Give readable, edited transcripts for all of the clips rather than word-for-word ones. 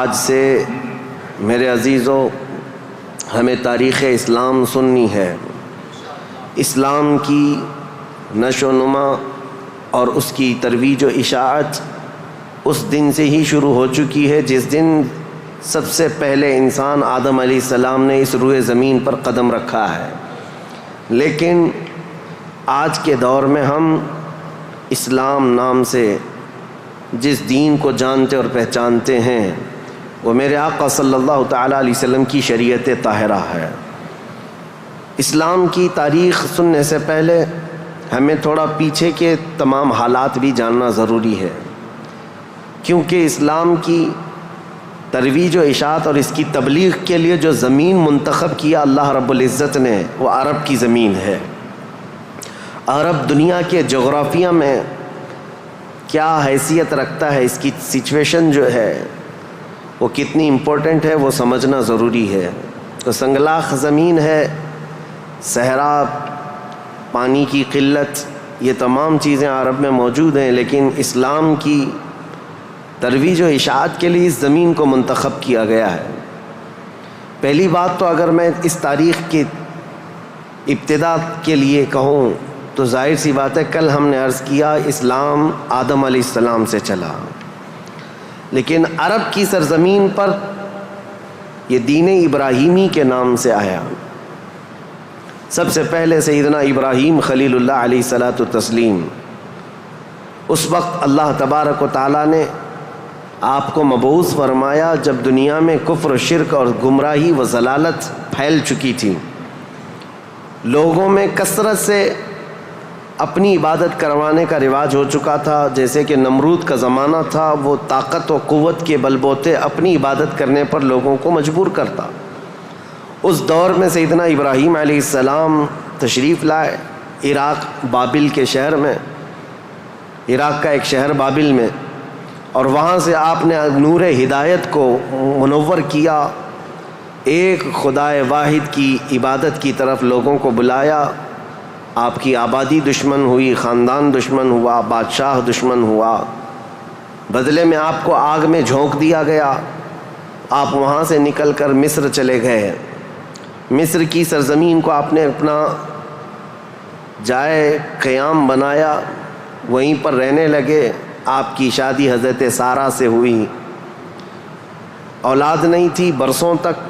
آج سے میرے عزیزوں ہمیں تاریخ اسلام سننی ہے۔ اسلام کی نشو و نما اور اس کی ترویج و اشاعت اس دن سے ہی شروع ہو چکی ہے جس دن سب سے پہلے انسان آدم علیہ السلام نے اس روئے زمین پر قدم رکھا ہے۔ لیکن آج کے دور میں ہم اسلام نام سے جس دین کو جانتے اور پہچانتے ہیں وہ میرے آقا صلی اللہ تعالیٰ علیہ وسلم کی شریعت طاہرہ ہے۔ اسلام کی تاریخ سننے سے پہلے ہمیں تھوڑا پیچھے کے تمام حالات بھی جاننا ضروری ہے، کیونکہ اسلام کی ترویج و اشاعت اور اس کی تبلیغ کے لیے جو زمین منتخب کیا اللہ رب العزت نے وہ عرب کی زمین ہے۔ عرب دنیا کے جغرافیہ میں کیا حیثیت رکھتا ہے، اس کی سچویشن جو ہے وہ کتنی امپورٹنٹ ہے وہ سمجھنا ضروری ہے۔ تو سنگلاخ زمین ہے، صحرا، پانی کی قلت، یہ تمام چیزیں عرب میں موجود ہیں، لیکن اسلام کی ترویج و اشاعت کے لیے اس زمین کو منتخب کیا گیا ہے۔ پہلی بات تو اگر میں اس تاریخ کی ابتدا کے لیے کہوں تو ظاہر سی بات ہے، کل ہم نے عرض کیا اسلام آدم علیہ السلام سے چلا، لیکن عرب کی سرزمین پر یہ دین ابراہیمی کے نام سے آیا۔ سب سے پہلے سیدنا ابراہیم خلیل اللہ علیہ الصلاۃ والتسلیم، اس وقت اللہ تبارک و تعالیٰ نے آپ کو مبعوث فرمایا جب دنیا میں کفر و شرک اور گمراہی و ضلالت پھیل چکی تھی، لوگوں میں کثرت سے اپنی عبادت کروانے کا رواج ہو چکا تھا۔ جیسے کہ نمرود کا زمانہ تھا، وہ طاقت و قوت کے بل بوتے اپنی عبادت کرنے پر لوگوں کو مجبور کرتا۔ اس دور میں سیدنا ابراہیم علیہ السلام تشریف لائے عراق بابل کے شہر میں، عراق کا ایک شہر بابل میں، اور وہاں سے آپ نے نور ہدایت کو منور کیا، ایک خدائے واحد کی عبادت کی طرف لوگوں کو بلایا۔ آپ کی آبادی دشمن ہوئی، خاندان دشمن ہوا، بادشاہ دشمن ہوا، بدلے میں آپ کو آگ میں جھونک دیا گیا۔ آپ وہاں سے نکل کر مصر چلے گئے۔ مصر کی سرزمین کو آپ نے اپنا جائے قیام بنایا، وہیں پر رہنے لگے۔ آپ کی شادی حضرت سارہ سے ہوئی، اولاد نہیں تھی برسوں تک۔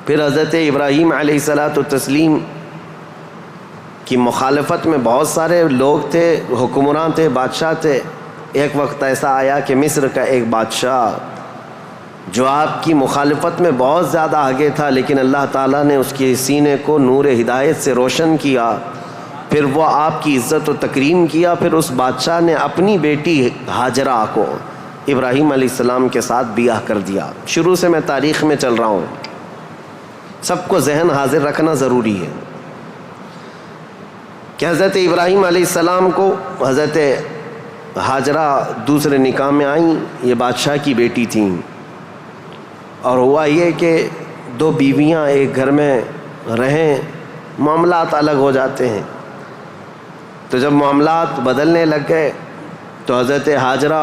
پھر حضرت ابراہیم علیہ الصلاۃ والتسلیم کی مخالفت میں بہت سارے لوگ تھے، حکمران تھے، بادشاہ تھے۔ ایک وقت ایسا آیا کہ مصر کا ایک بادشاہ جو آپ کی مخالفت میں بہت زیادہ آگے تھا، لیکن اللہ تعالیٰ نے اس کے سینے کو نور ہدایت سے روشن کیا، پھر وہ آپ کی عزت و تکریم کیا۔ پھر اس بادشاہ نے اپنی بیٹی ہاجرہ کو ابراہیم علیہ السلام کے ساتھ بیاہ کر دیا۔ شروع سے میں تاریخ میں چل رہا ہوں، سب کو ذہن حاضر رکھنا ضروری ہے کہ حضرت ابراہیم علیہ السلام کو حضرت ہاجرہ دوسرے نکاح میں آئیں، یہ بادشاہ کی بیٹی تھیں، اور ہوا یہ کہ دو بیویاں ایک گھر میں رہیں، معاملات الگ ہو جاتے ہیں۔ تو جب معاملات بدلنے لگ گئے تو حضرت ہاجرہ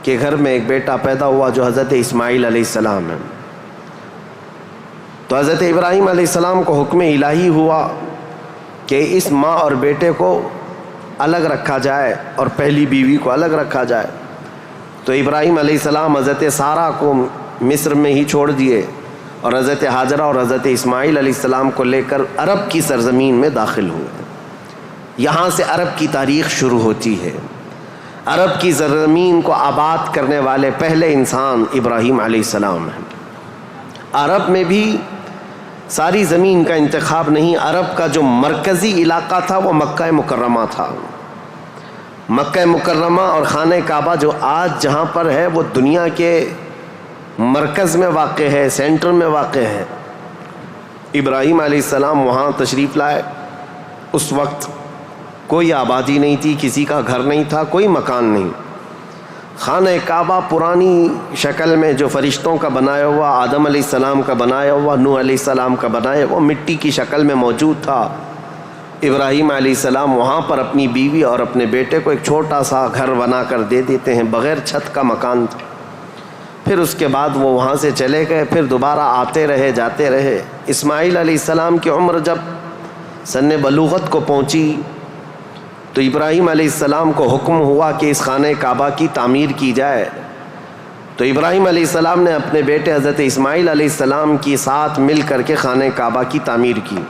کے گھر میں ایک بیٹا پیدا ہوا جو حضرت اسماعیل علیہ السلام ہے۔ تو حضرت ابراہیم علیہ السلام کو حکم الہی ہوا کہ اس ماں اور بیٹے کو الگ رکھا جائے اور پہلی بیوی کو الگ رکھا جائے۔ تو ابراہیم علیہ السلام حضرت سارہ کو مصر میں ہی چھوڑ دیے اور حضرت ہاجرہ اور حضرت اسماعیل علیہ السلام کو لے کر عرب کی سرزمین میں داخل ہوئے۔ یہاں سے عرب کی تاریخ شروع ہوتی ہے۔ عرب کی سرزمین کو آباد کرنے والے پہلے انسان ابراہیم علیہ السلام ہیں۔ عرب میں بھی ساری زمین کا انتخاب نہیں، عرب کا جو مرکزی علاقہ تھا وہ مکہ مکرمہ تھا۔ مکہ مکرمہ اور خانہ کعبہ جو آج جہاں پر ہے وہ دنیا کے مرکز میں واقع ہے، سینٹر میں واقع ہے۔ ابراہیم علیہ السلام وہاں تشریف لائے۔ اس وقت کوئی آبادی نہیں تھی، کسی کا گھر نہیں تھا، کوئی مکان نہیں۔ خانہ کعبہ پرانی شکل میں جو فرشتوں کا بنایا ہوا، آدم علیہ السلام کا بنایا ہوا، نوح علیہ السلام کا بنایا ہوا مٹی کی شکل میں موجود تھا۔ ابراہیم علیہ السلام وہاں پر اپنی بیوی اور اپنے بیٹے کو ایک چھوٹا سا گھر بنا کر دے دیتے ہیں، بغیر چھت کا مکان تھا۔ پھر اس کے بعد وہ وہاں سے چلے گئے، پھر دوبارہ آتے رہے جاتے رہے۔ اسماعیل علیہ السلام کی عمر جب سن بلوغت کو پہنچی تو ابراہیم علیہ السلام کو حکم ہوا کہ اس خانہ کعبہ کی تعمیر کی جائے۔ تو ابراہیم علیہ السلام نے اپنے بیٹے حضرت اسماعیل علیہ السلام کے ساتھ مل کر کے خانہ کعبہ کی تعمیر کی۔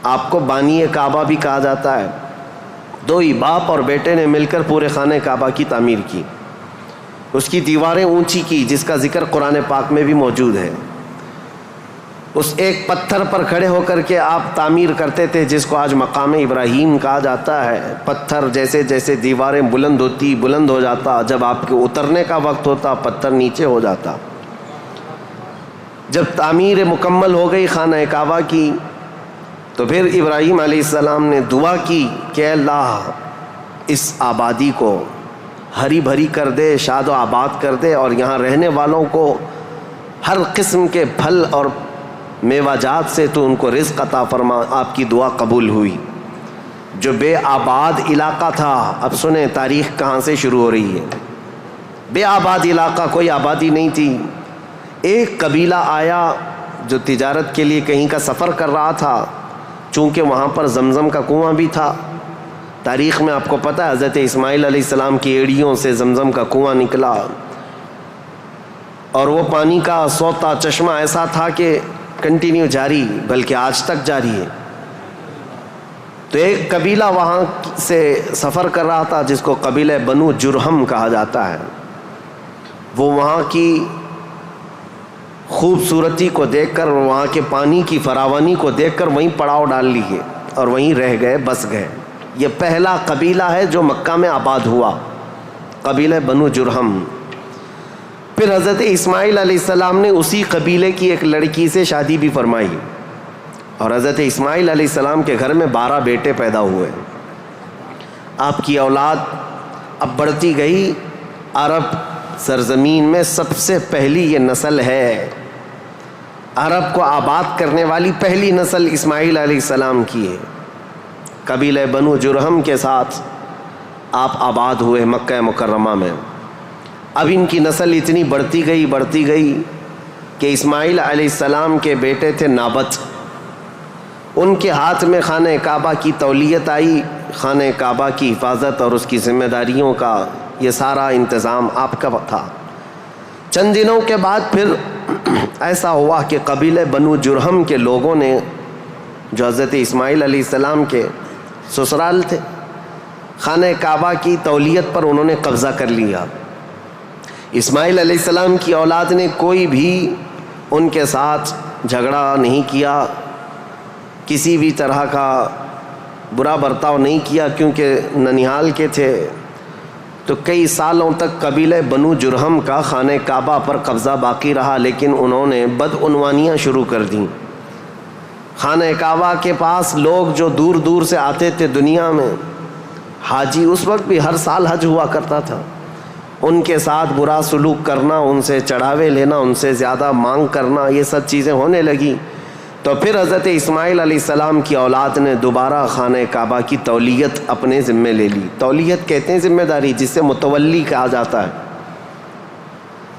آپ کو بانی کعبہ بھی کہا جاتا ہے۔ دو ہی باپ اور بیٹے نے مل کر پورے خانہ کعبہ کی تعمیر کی، اس کی دیواریں اونچی کی، جس کا ذکر قرآن پاک میں بھی موجود ہے۔ اس ایک پتھر پر کھڑے ہو کر کے آپ تعمیر کرتے تھے، جس کو آج مقام ابراہیم کہا جاتا ہے۔ پتھر جیسے جیسے دیواریں بلند ہو جاتا، جب آپ کے اترنے کا وقت ہوتا پتھر نیچے ہو جاتا۔ جب تعمیر مکمل ہو گئی خانہ کعبہ کی تو پھر ابراہیم علیہ السلام نے دعا کی کہ اللہ اس آبادی کو ہری بھری کر دے، شاد و آباد کر دے، اور یہاں رہنے والوں کو ہر قسم کے پھل اور میوہ جات سے تو ان کو رزق عطا فرما۔ آپ کی دعا قبول ہوئی۔ جو بے آباد علاقہ تھا، اب سنیں تاریخ کہاں سے شروع ہو رہی ہے۔ بے آباد علاقہ، کوئی آبادی نہیں تھی۔ ایک قبیلہ آیا جو تجارت کے لیے کہیں کا سفر کر رہا تھا، چونکہ وہاں پر زمزم کا کنواں بھی تھا۔ تاریخ میں آپ کو پتہ ہے حضرت اسماعیل علیہ السلام کی ایڑیوں سے زمزم کا کنواں نکلا، اور وہ پانی کا سوتا چشمہ ایسا تھا کہ کنٹینیو جاری، بلکہ آج تک جاری ہے۔ تو ایک قبیلہ وہاں سے سفر کر رہا تھا جس کو قبیلہ بنو جرہم کہا جاتا ہے۔ وہ وہاں کی خوبصورتی کو دیکھ کر، وہاں کے پانی کی فراوانی کو دیکھ کر وہیں پڑاؤ ڈال لیے اور وہیں رہ گئے، بس گئے۔ یہ پہلا قبیلہ ہے جو مکہ میں آباد ہوا، قبیلہ بنو جرہم۔ پھر حضرت اسماعیل علیہ السلام نے اسی قبیلے کی ایک لڑکی سے شادی بھی فرمائی، اور حضرت اسماعیل علیہ السلام کے گھر میں 12 بیٹے پیدا ہوئے۔ آپ کی اولاد اب بڑھتی گئی۔ عرب سرزمین میں سب سے پہلی یہ نسل ہے، عرب کو آباد کرنے والی پہلی نسل اسماعیل علیہ السلام کی ہے۔ قبیلہ بنو جرہم کے ساتھ آپ آباد ہوئے مکہ مکرمہ میں۔ اب ان کی نسل اتنی بڑھتی گئی کہ اسماعیل علیہ السلام کے بیٹے تھے نابت، ان کے ہاتھ میں خانہ کعبہ کی تولیت آئی۔ خانہ کعبہ کی حفاظت اور اس کی ذمہ داریوں کا یہ سارا انتظام آپ کا تھا۔ چند دنوں کے بعد پھر ایسا ہوا کہ قبیلہ بنو جرہم کے لوگوں نے، جو حضرت اسماعیل علیہ السلام کے سسرال تھے، خانہ کعبہ کی تولیت پر انہوں نے قبضہ کر لیا۔ اسماعیل علیہ السلام کی اولاد نے کوئی بھی ان کے ساتھ جھگڑا نہیں کیا، کسی بھی طرح کا برا برتاؤ نہیں کیا، کیونکہ ننیہال کے تھے۔ تو کئی سالوں تک قبیلہ بنو جرہم کا خانہ کعبہ پر قبضہ باقی رہا، لیکن انہوں نے بدعنوانیاں شروع کر دیں۔ خانہ کعبہ کے پاس لوگ جو دور دور سے آتے تھے دنیا میں، حاجی، اس وقت بھی ہر سال حج ہوا کرتا تھا، ان کے ساتھ برا سلوک کرنا، ان سے چڑھاوے لینا، ان سے زیادہ مانگ کرنا، یہ سب چیزیں ہونے لگیں۔ تو پھر حضرت اسماعیل علیہ السلام کی اولاد نے دوبارہ خانہ کعبہ کی تولیت اپنے ذمہ لے لی۔ تولیت کہتے ہیں ذمہ داری، جس سے متولی کہا جاتا ہے،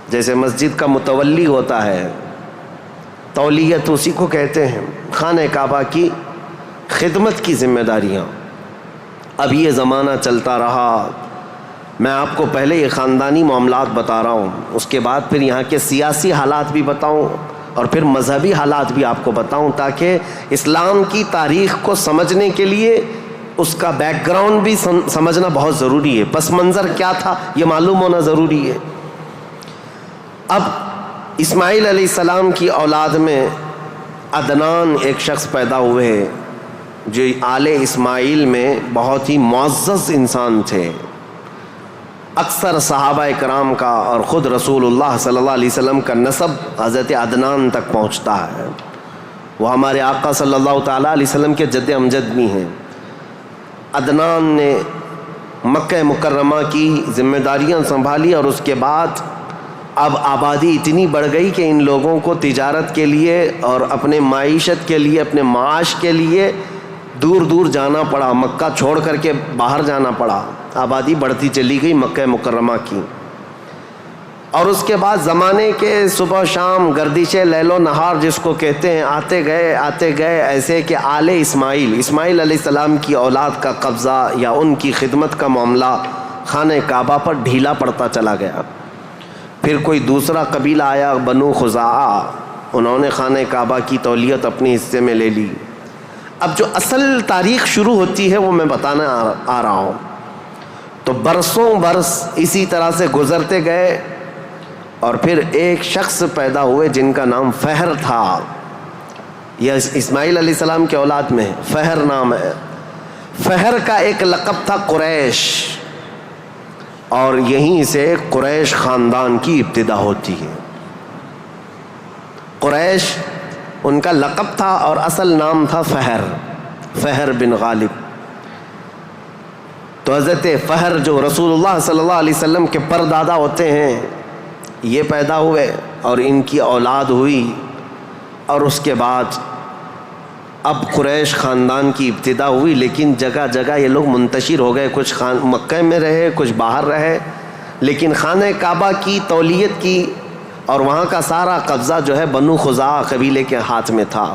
جیسے مسجد کا متولی ہوتا ہے، تولیت اسی کو کہتے ہیں۔ خانہ کعبہ کی خدمت کی ذمہ داریاں۔ اب یہ زمانہ چلتا رہا۔ میں آپ کو پہلے یہ خاندانی معاملات بتا رہا ہوں، اس کے بعد پھر یہاں کے سیاسی حالات بھی بتاؤں، اور پھر مذہبی حالات بھی آپ کو بتاؤں، تاکہ اسلام کی تاریخ کو سمجھنے کے لیے اس کا بیک گراؤنڈ بھی سمجھنا بہت ضروری ہے، پس منظر کیا تھا یہ معلوم ہونا ضروری ہے۔ اب اسماعیل علیہ السلام کی اولاد میں عدنان ایک شخص پیدا ہوئے جو آل اسماعیل میں بہت ہی معزز انسان تھے۔ اکثر صحابہ کرام کا اور خود رسول اللہ صلی اللہ علیہ وسلم کا نسب حضرت عدنان تک پہنچتا ہے۔ وہ ہمارے آقا صلی اللہ تعالیٰ علیہ وسلم کے جد امجد بھی ہیں۔ عدنان نے مکہ مکرمہ کی ذمہ داریاں سنبھالی، اور اس کے بعد اب آبادی اتنی بڑھ گئی کہ ان لوگوں کو تجارت کے لیے اور اپنے معیشت کے لیے، اپنے معاش کے لیے دور دور جانا پڑا، مکہ چھوڑ کر کے باہر جانا پڑا۔ آبادی بڑھتی چلی گئی مکہ مکرمہ کی۔ اور اس کے بعد زمانے کے صبح و شام گردش لیل و نہار جس کو کہتے ہیں آتے گئے ایسے کہ آل اسماعیل علیہ السلام کی اولاد کا قبضہ یا ان کی خدمت کا معاملہ خانہ کعبہ پر ڈھیلا پڑتا چلا گیا. پھر کوئی دوسرا قبیلہ آیا بنو خزاعہ، انہوں نے خانہ کعبہ کی تولیت اپنے حصے میں لے لی. اب جو اصل تاریخ شروع ہوتی ہے وہ میں بتانا آ رہا ہوں. تو برسوں برس اسی طرح سے گزرتے گئے اور پھر ایک شخص پیدا ہوئے جن کا نام فہر تھا. یہ اسماعیل علیہ السلام کے اولاد میں فہر نام ہے. فہر کا ایک لقب تھا قریش، اور یہیں سے قریش خاندان کی ابتدا ہوتی ہے. قریش ان کا لقب تھا اور اصل نام تھا فہر بن غالب. تو حضرت فہر جو رسول اللہ صلی اللہ علیہ وسلم کے پردادا ہوتے ہیں یہ پیدا ہوئے اور ان کی اولاد ہوئی. اور اس کے بعد اب قریش خاندان کی ابتدا ہوئی، لیکن جگہ جگہ یہ لوگ منتشر ہو گئے. کچھ مکہ میں رہے، کچھ باہر رہے، لیکن خانہ کعبہ کی تولیت کی اور وہاں کا سارا قبضہ جو ہے بنو خزاعہ قبیلے کے ہاتھ میں تھا.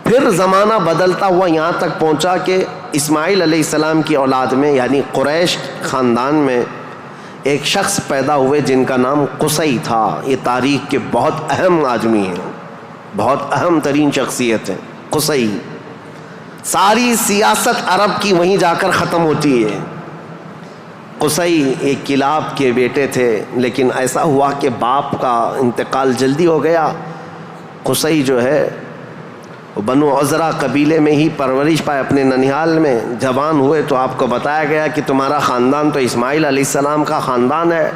پھر زمانہ بدلتا ہوا یہاں تک پہنچا کہ اسماعیل علیہ السلام کی اولاد میں یعنی قریش خاندان میں ایک شخص پیدا ہوئے جن کا نام قصی تھا. یہ تاریخ کے بہت اہم آدمی ہیں، بہت اہم ترین شخصیت ہیں قصی. ساری سیاست عرب کی وہیں جا کر ختم ہوتی ہے. قصی ایک کلاب کے بیٹے تھے، لیکن ایسا ہوا کہ باپ کا انتقال جلدی ہو گیا. قصی جو ہے بنو عزرا قبیلے میں ہی پرورش پائے اپنے ننیھال میں. جوان ہوئے تو آپ کو بتایا گیا کہ تمہارا خاندان تو اسماعیل علیہ السلام کا خاندان ہے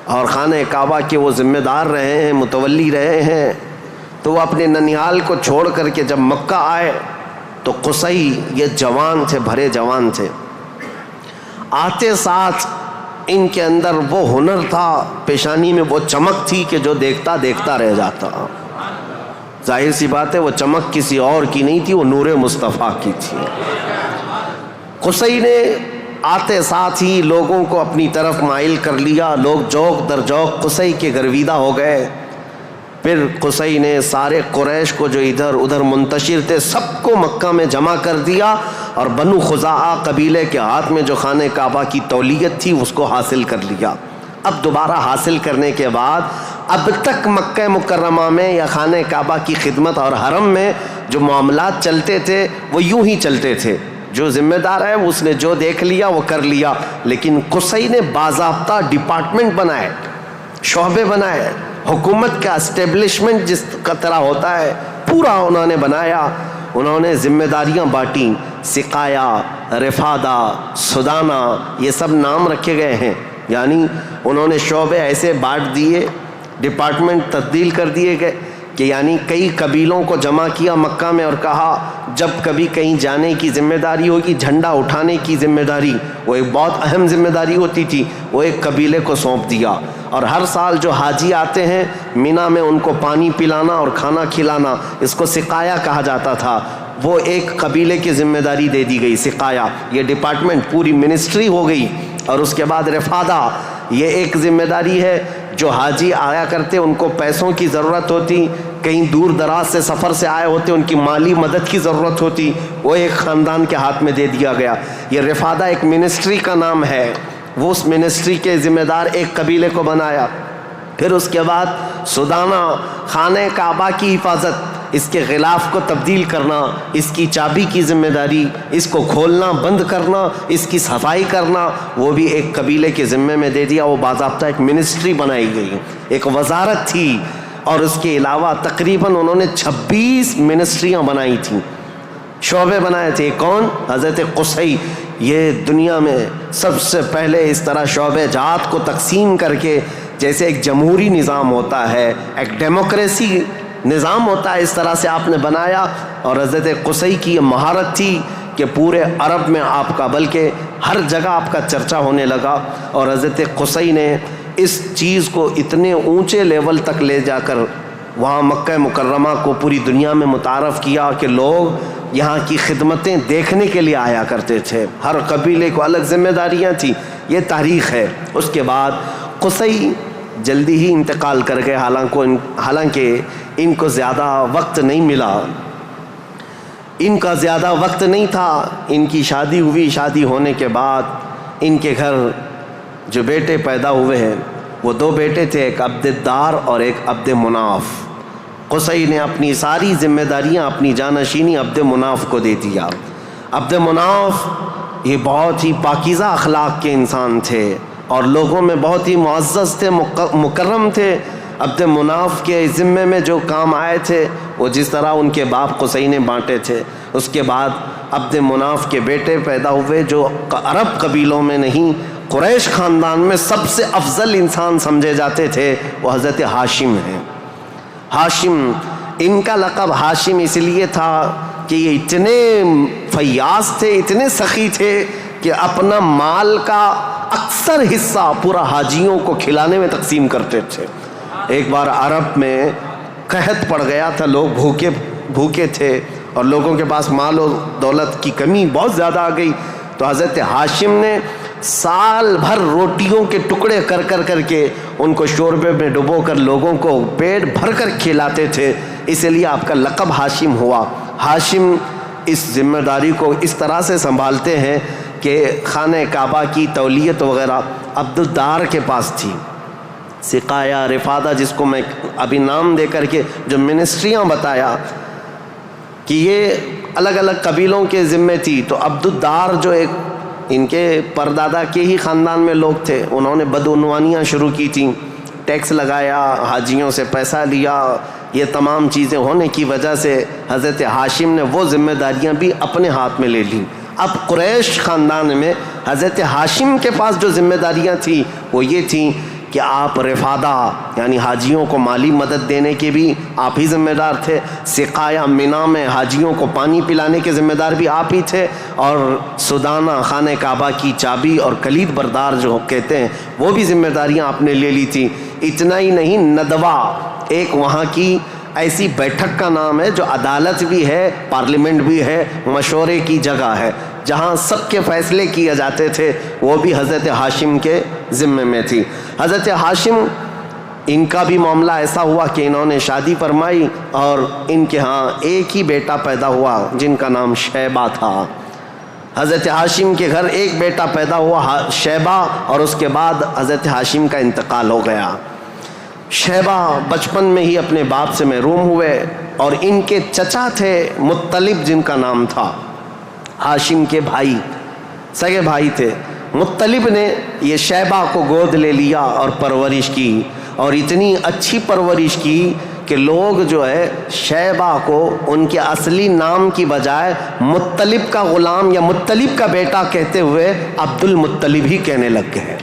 اور خانہ کعبہ کے وہ ذمہ دار رہے ہیں، متولی رہے ہیں. تو وہ اپنے ننیھال کو چھوڑ کر کے جب مکہ آئے تو قصی یہ جوان تھے، بھرے جوان تھے. آتے ساتھ ان کے اندر وہ ہنر تھا، پیشانی میں وہ چمک تھی کہ جو دیکھتا دیکھتا رہ جاتا. ظاہر سی بات ہے وہ چمک کسی اور کی نہیں تھی، وہ نور مصطفیٰ کی تھی. قصی نے آتے ساتھ ہی لوگوں کو اپنی طرف مائل کر لیا. لوگ جوق در جوق قصی کے گرویدہ ہو گئے. پھر قصی نے سارے قریش کو جو ادھر ادھر منتشر تھے سب کو مکہ میں جمع کر دیا اور بنو خزاعہ قبیلے کے ہاتھ میں جو خانہ کعبہ کی تولیت تھی اس کو حاصل کر لیا. اب دوبارہ حاصل کرنے کے بعد اب تک مکہ مکرمہ میں یا خانہ کعبہ کی خدمت اور حرم میں جو معاملات چلتے تھے وہ یوں ہی چلتے تھے. جو ذمہ دار ہے اس نے جو دیکھ لیا وہ کر لیا. لیکن قصی نے باضابطہ ڈپارٹمنٹ بنائے، شعبے بنائے. حکومت کا اسٹیبلشمنٹ جس کا طرح ہوتا ہے پورا انہوں نے بنایا. انہوں نے ذمہ داریاں بانٹیں. سقایا، رفادہ، سدانہ، یہ سب نام رکھے گئے ہیں. یعنی انہوں نے شعبے ایسے بانٹ دیے، ڈپارٹمنٹ تبدیل کر دیے گئے کہ یعنی کئی قبیلوں کو جمع کیا مکہ میں اور کہا جب کبھی کہیں جانے کی ذمہ داری ہوگی، جھنڈا اٹھانے کی ذمہ داری، وہ ایک بہت اہم ذمہ داری ہوتی تھی، وہ ایک قبیلے کو سونپ دیا. اور ہر سال جو حاجی آتے ہیں مینا میں ان کو پانی پلانا اور کھانا کھلانا، اس کو سقایا کہا جاتا تھا، وہ ایک قبیلے کی ذمہ داری دے دی گئی. سقایا یہ ڈپارٹمنٹ پوری منسٹری ہو گئی. اور اس کے بعد رفادہ یہ ایک ذمہ داری ہے. جو حاجی آیا کرتے ان کو پیسوں کی ضرورت ہوتی، کہیں دور دراز سے سفر سے آئے ہوتے ان کی مالی مدد کی ضرورت ہوتی، وہ ایک خاندان کے ہاتھ میں دے دیا گیا. یہ رفادہ ایک منسٹری کا نام ہے. وہ اس منسٹری کے ذمہ دار ایک قبیلے کو بنایا. پھر اس کے بعد سدانہ، خانہ کعبہ کی حفاظت، اس کے غلاف کو تبدیل کرنا، اس کی چابی کی ذمہ داری، اس کو کھولنا بند کرنا، اس کی صفائی کرنا، وہ بھی ایک قبیلے کے ذمے میں دے دیا. وہ باضابطہ ایک منسٹری بنائی گئی، ایک وزارت تھی. اور اس کے علاوہ تقریباً انہوں نے 26 منسٹریاں بنائی تھیں، شعبے بنائے تھے. کون؟ حضرت قصی. یہ دنیا میں سب سے پہلے اس طرح شعبے جات کو تقسیم کر کے، جیسے ایک جمہوری نظام ہوتا ہے، ایک ڈیموکریسی نظام ہوتا ہے، اس طرح سے آپ نے بنایا. اور حضرت قصی کی یہ مہارت تھی کہ پورے عرب میں آپ کا بلکہ ہر جگہ آپ کا چرچا ہونے لگا. اور حضرت قصی نے اس چیز کو اتنے اونچے لیول تک لے جا کر وہاں مکہ مکرمہ کو پوری دنیا میں متعارف کیا کہ لوگ یہاں کی خدمتیں دیکھنے کے لیے آیا کرتے تھے. ہر قبیلے کو الگ ذمہ داریاں تھیں. یہ تاریخ ہے. اس کے بعد قصی جلدی ہی انتقال کر گئے، حالانکہ ان کو زیادہ وقت نہیں ملا، ان کا زیادہ وقت نہیں تھا۔ ان کی شادی ہوئی، شادی ہونے کے بعد ان کے گھر جو بیٹے پیدا ہوئے ہیں وہ 2 بیٹے تھے، ایک عبد الدار اور ایک عبد مناف۔ قصی نے اپنی ساری ذمہ داریاں، اپنی جانشینی عبد مناف کو دے دیا۔ عبد مناف یہ بہت ہی پاکیزہ اخلاق کے انسان تھے اور لوگوں میں بہت ہی معزز تھے، مکرم تھے۔ عبد مناف کے ذمے میں جو کام آئے تھے وہ جس طرح ان کے باپ قصی نے بانٹے تھے۔ اس کے بعد عبد مناف کے بیٹے پیدا ہوئے جو عرب قبیلوں میں نہیں، قریش خاندان میں سب سے افضل انسان سمجھے جاتے تھے، وہ حضرت ہاشم ہیں۔ ہاشم، ان کا لقب ہاشم اس لیے تھا کہ یہ اتنے فیاض تھے، اتنے سخی تھے کہ اپنا مال کا اکثر حصہ پورا حاجیوں کو کھلانے میں تقسیم کرتے تھے۔ ایک بار عرب میں قحط پڑ گیا تھا، لوگ بھوکے تھے اور لوگوں کے پاس مال و دولت کی کمی بہت زیادہ آ گئی، تو حضرت ہاشم نے سال بھر روٹیوں کے ٹکڑے کر کے ان کو شوربے میں ڈبو کر لوگوں کو پیٹ بھر کر کھلاتے تھے، اس لیے آپ کا لقب ہاشم ہوا۔ ہاشم اس ذمہ داری کو اس طرح سے سنبھالتے ہیں کہ خانہ کعبہ کی تولیت وغیرہ عبد الدار کے پاس تھی۔ سقایہ، رفادہ، جس کو میں ابھی نام دے کر کے جو منسٹریاں بتایا کہ یہ الگ الگ قبیلوں کے ذمے تھی، تو عبد الدار جو ایک ان کے پردادا کے ہی خاندان میں لوگ تھے، انہوں نے بدعنوانیاں شروع کی تھیں، ٹیکس لگایا، حاجیوں سے پیسہ لیا، یہ تمام چیزیں ہونے کی وجہ سے حضرت ہاشم نے وہ ذمہ داریاں بھی اپنے ہاتھ میں لے لیں۔ اب قریش خاندان میں حضرت ہاشم کے پاس جو ذمہ داریاں تھیں وہ یہ تھیں کہ آپ رفادہ یعنی حاجیوں کو مالی مدد دینے کے بھی آپ ہی ذمہ دار تھے، سقایہ مینا میں حاجیوں کو پانی پلانے کے ذمہ دار بھی آپ ہی تھے، اور سدانہ خانہ کعبہ کی چابی اور کلید بردار جو کہتے ہیں وہ بھی ذمہ داریاں آپ نے لے لی تھی۔ اتنا ہی نہیں، ندوہ ایک وہاں کی ایسی بیٹھک کا نام ہے جو عدالت بھی ہے، پارلیمنٹ بھی ہے، مشورے کی جگہ ہے، جہاں سب کے فیصلے کیے جاتے تھے، وہ بھی حضرت ہاشم کے ذمے میں تھی۔ حضرت ہاشم، ان کا بھی معاملہ ایسا ہوا کہ انہوں نے شادی فرمائی اور ان کے ہاں ایک ہی بیٹا پیدا ہوا جن کا نام شیبہ تھا۔ حضرت ہاشم کے گھر ایک بیٹا پیدا ہوا شیبہ، اور اس کے بعد حضرت ہاشم کا انتقال ہو گیا۔ شیبہ بچپن میں ہی اپنے باپ سے محروم ہوئے، اور ان کے چچا تھے مطلب جن کا نام تھا، ہاشم کے بھائی، سگے بھائی تھے۔ مطلب نے یہ شیبہ کو گود لے لیا اور پرورش کی، اور اتنی اچھی پرورش کی کہ لوگ جو ہے شیبہ کو ان کے اصلی نام کی بجائے مطلب کا غلام یا مطلب کا بیٹا کہتے ہوئے عبد المطلب ہی کہنے لگ گئے۔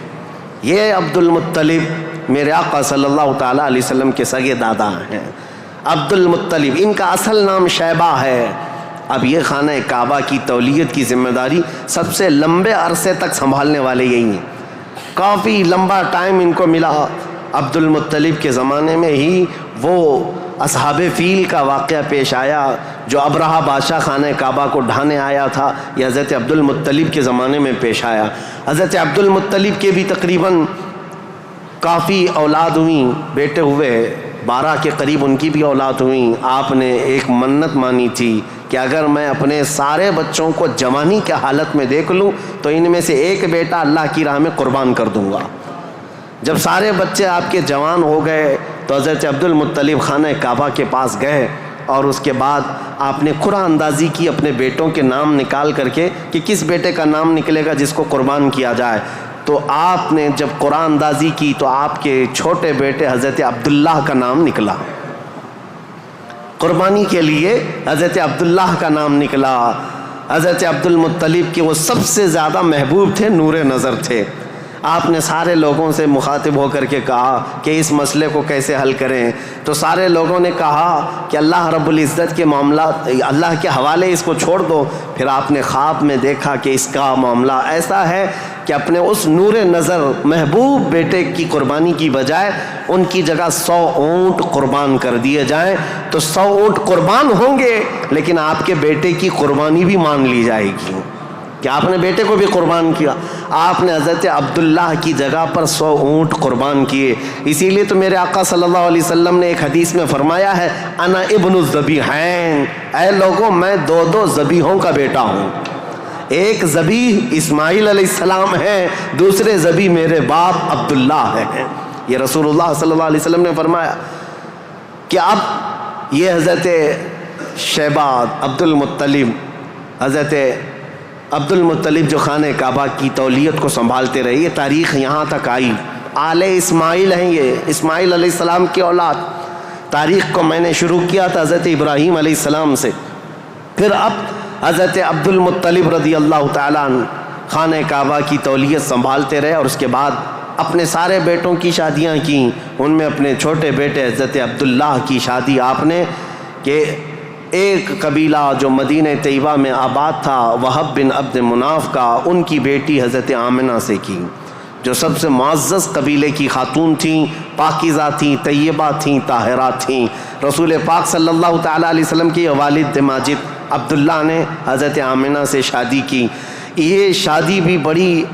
یہ عبد المطلب میرے آقا صلی اللہ تعالیٰ علیہ وسلم کے سگے دادا ہیں، عبد المطلب، ان کا اصل نام شیبہ ہے۔ اب یہ خانہ کعبہ کی تولیت کی ذمہ داری سب سے لمبے عرصے تک سنبھالنے والے یہی ہیں، کافی لمبا ٹائم ان کو ملا۔ عبد المطلب کے زمانے میں ہی وہ اصحاب فیل کا واقعہ پیش آیا جو ابرہہ بادشاہ خانہ کعبہ کو ڈھانے آیا تھا، یہ حضرت عبد المطلب کے زمانے میں پیش آیا۔ حضرت عبد المطلب کے بھی تقریباً کافی اولاد ہوئیں، بیٹے ہوئے 12 کے قریب ان کی بھی اولاد ہوئیں۔ آپ نے ایک منت مانی تھی کہ اگر میں اپنے سارے بچوں کو جوانی کے حالت میں دیکھ لوں تو ان میں سے ایک بیٹا اللہ کی راہ میں قربان کر دوں گا۔ جب سارے بچے آپ کے جوان ہو گئے تو حضرت عبد المطلب خانہ کعبہ کے پاس گئے، اور اس کے بعد آپ نے قرعہ اندازی کی اپنے بیٹوں کے نام نکال کر کے کہ کس بیٹے کا نام نکلے گا جس کو قربان کیا جائے۔ تو آپ نے جب قرعہ اندازی کی تو آپ کے چھوٹے بیٹے حضرت عبداللہ کا نام نکلا، قربانی کے لیے حضرت عبداللہ کا نام نکلا۔ حضرت عبد المطلب کے وہ سب سے زیادہ محبوب تھے، نور نظر تھے۔ آپ نے سارے لوگوں سے مخاطب ہو کر کے کہا کہ اس مسئلے کو کیسے حل کریں، تو سارے لوگوں نے کہا کہ اللہ رب العزت کے معاملات اللہ کے حوالے اس کو چھوڑ دو۔ پھر آپ نے خواب میں دیکھا کہ اس کا معاملہ ایسا ہے کہ اپنے اس نور نظر محبوب بیٹے کی قربانی کی بجائے ان کی جگہ 100 اونٹ قربان کر دیے جائیں، تو 100 اونٹ قربان ہوں گے لیکن آپ کے بیٹے کی قربانی بھی مان لی جائے گی۔ کہ آپ نے بیٹے کو بھی قربان کیا. آپ نے حضرت عبداللہ کی جگہ پر 100 اونٹ قربان کیے. اسی لیے تو میرے آقا صلی اللہ علیہ وسلم نے ایک حدیث میں فرمایا ہے انا ابن الذبیحین، اے لوگوں میں 2 ذبیحوں کا بیٹا ہوں. ایک ذبیح اسماعیل علیہ السلام ہے، دوسرے ذبیح میرے باپ عبداللہ ہیں. یہ رسول اللہ صلی اللہ علیہ وسلم نے فرمایا کہ اب یہ حضرت شیبہ حضرت عبد المطلب جو خانہ کعبہ کی تولیت کو سنبھالتے رہے، یہ تاریخ یہاں تک آئی. آل اسماعیل ہیں، یہ اسماعیل علیہ السلام کی اولاد. تاریخ کو میں نے شروع کیا تھا حضرت ابراہیم علیہ السلام سے، پھر اب حضرت عبد المطلب رضی اللہ تعالیٰ عنہ خانہ کعبہ کی تولیت سنبھالتے رہے، اور اس کے بعد اپنے سارے بیٹوں کی شادیاں کیں. ان میں اپنے چھوٹے بیٹے حضرت عبداللہ کی شادی آپ نے کہ ایک قبیلہ جو مدینہ طیبہ میں آباد تھا وہب بن عبد مناف کا، ان کی بیٹی حضرت آمنہ سے کی، جو سب سے معزز قبیلے کی خاتون تھیں، پاکیزہ تھیں، طیبہ تھیں، طاہرہ تھیں. رسول پاک صلی اللہ تعالیٰ علیہ وسلم کے والد ماجد عبداللہ نے حضرت آمنہ سے شادی کی. یہ شادی بھی بڑی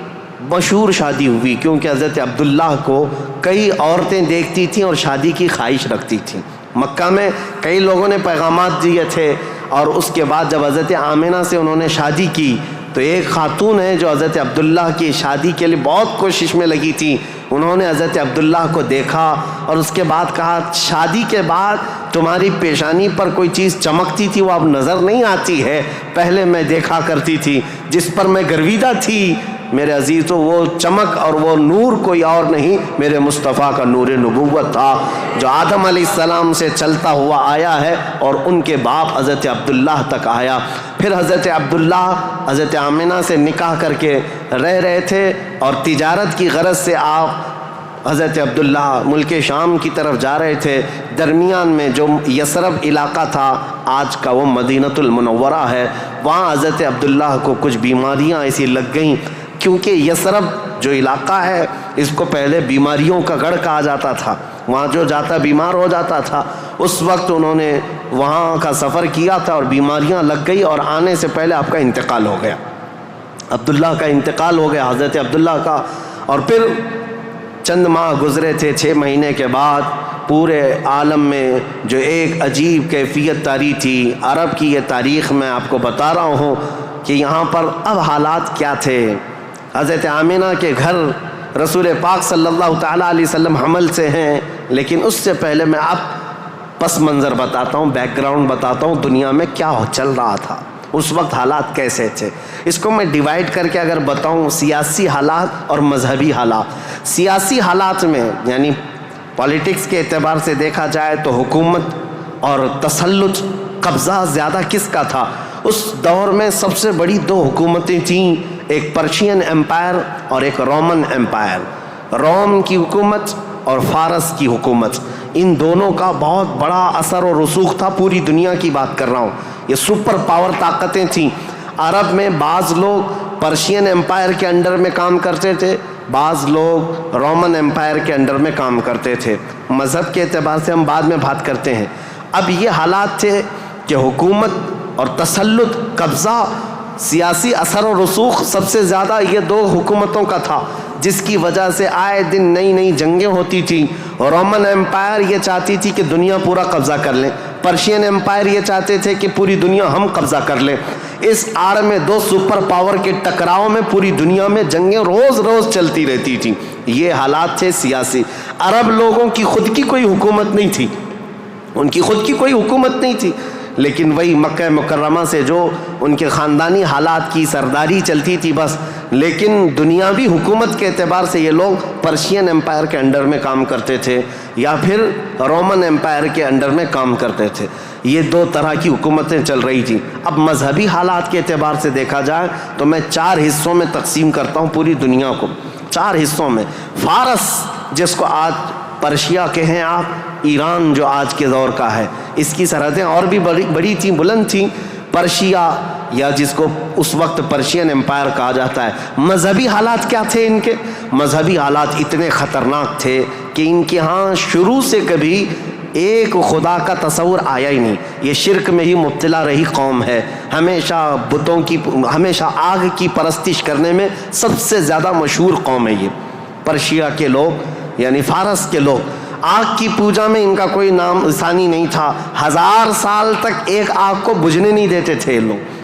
مشہور شادی ہوئی، کیونکہ حضرت عبداللہ کو کئی عورتیں دیکھتی تھیں اور شادی کی خواہش رکھتی تھیں. مکہ میں کئی لوگوں نے پیغامات دیے تھے، اور اس کے بعد جب حضرت آمنہ سے انہوں نے شادی کی تو ایک خاتون ہے جو حضرت عبداللہ کی شادی کے لیے بہت کوشش میں لگی تھی. انہوں نے حضرت عبداللہ کو دیکھا اور اس کے بعد کہا شادی کے بعد تمہاری پیشانی پر کوئی چیز چمکتی تھی وہ اب نظر نہیں آتی ہے، پہلے میں دیکھا کرتی تھی، جس پر میں گرویدہ تھی میرے عزیزو وہ چمک اور وہ نور کوئی اور نہیں، میرے مصطفیٰ کا نور نبوت تھا جو آدم علیہ السلام سے چلتا ہوا آیا ہے اور ان کے باپ حضرت عبداللہ تک آیا. پھر حضرت عبداللہ حضرت آمنہ سے نکاح کر کے رہ رہے تھے، اور تجارت کی غرض سے آپ حضرت عبداللہ ملک شام کی طرف جا رہے تھے. درمیان میں جو یثرب علاقہ تھا، آج کا وہ مدینۃ المنورہ ہے، وہاں حضرت عبداللہ کو کچھ بیماریاں ایسی لگ گئیں، کیونکہ یثرب جو علاقہ ہے اس کو پہلے بیماریوں کا گڑھ کہا جاتا تھا، وہاں جو جاتا بیمار ہو جاتا تھا. اس وقت انہوں نے وہاں کا سفر کیا تھا اور بیماریاں لگ گئی، اور آنے سے پہلے آپ کا انتقال ہو گیا، عبداللہ کا انتقال ہو گیا حضرت عبداللہ کا. اور پھر چند ماہ گزرے تھے، 6 مہینے کے بعد پورے عالم میں جو ایک عجیب کیفیت طاری تھی. عرب کی یہ تاریخ میں آپ کو بتا رہا ہوں کہ یہاں پر اب حالات کیا تھے. حضرت آمنہ کے گھر رسول پاک صلی اللہ تعالیٰ علیہ وسلم حمل سے ہیں، لیکن اس سے پہلے میں اب پس منظر بتاتا ہوں، بیک گراؤنڈ بتاتا ہوں، دنیا میں کیا چل رہا تھا اس وقت، حالات کیسے تھے. اس کو میں ڈیوائیڈ کر کے اگر بتاؤں، سیاسی حالات اور مذہبی حالات. سیاسی حالات میں یعنی پالیٹکس کے اعتبار سے دیکھا جائے تو حکومت اور تسلط، قبضہ زیادہ کس کا تھا؟ اس دور میں سب سے بڑی 2 حکومتیں تھیں، ایک پرشین امپائر اور ایک رومن امپائر. روم کی حکومت اور فارس کی حکومت، ان دونوں کا بہت بڑا اثر و رسوخ تھا. پوری دنیا کی بات کر رہا ہوں، یہ سپر پاور طاقتیں تھیں. عرب میں بعض لوگ پرشین امپائر کے انڈر میں کام کرتے تھے، بعض لوگ رومن امپائر کے انڈر میں کام کرتے تھے. مذہب کے اعتبار سے ہم بعد میں بات کرتے ہیں. اب یہ حالات تھے کہ حکومت اور تسلط، قبضہ، سیاسی اثر و رسوخ سب سے زیادہ یہ 2 حکومتوں کا تھا، جس کی وجہ سے آئے دن نئی نئی جنگیں ہوتی تھیں. رومن امپائر یہ چاہتی تھی کہ دنیا پورا قبضہ کر لیں، پرشین امپائر یہ چاہتے تھے کہ پوری دنیا ہم قبضہ کر لیں. اس آڑ میں 2 سپر پاور کے ٹکراؤ میں پوری دنیا میں جنگیں روز روز چلتی رہتی تھیں. یہ حالات تھے سیاسی. عرب لوگوں کی خود کی کوئی حکومت نہیں تھی، ان کی خود کی کوئی حکومت نہیں تھی، لیکن وہی مکہ مکرمہ سے جو ان کے خاندانی حالات کی سرداری چلتی تھی بس. لیکن دنیاوی حکومت کے اعتبار سے یہ لوگ پرشین امپائر کے انڈر میں کام کرتے تھے یا پھر رومن امپائر کے انڈر میں کام کرتے تھے. یہ 2 طرح کی حکومتیں چل رہی تھیں. اب مذہبی حالات کے اعتبار سے دیکھا جائے تو میں 4 حصوں میں تقسیم کرتا ہوں پوری دنیا کو. 4 حصوں میں فارس، جس کو آج پرشیا کہیں آپ، ایران جو آج کے دور کا ہے، اس کی سرحدیں اور بھی بڑی تھیں، بلند تھیں. پرشیا یا جس کو اس وقت پرشین امپائر کہا جاتا ہے. مذہبی حالات کیا تھے ان کے؟ مذہبی حالات اتنے خطرناک تھے کہ ان کے ہاں شروع سے کبھی ایک خدا کا تصور آیا ہی نہیں. یہ شرک میں ہی مبتلا رہی قوم ہے. ہمیشہ آگ کی پرستش کرنے میں سب سے زیادہ مشہور قوم ہے یہ. پرشیا کے لوگ یعنی فارس کے لوگ آگ کی پوجا میں ان کا کوئی نام ثانی نہیں تھا. 1000 سال تک ایک آگ کو بجھنے نہیں دیتے تھے یہ لوگ.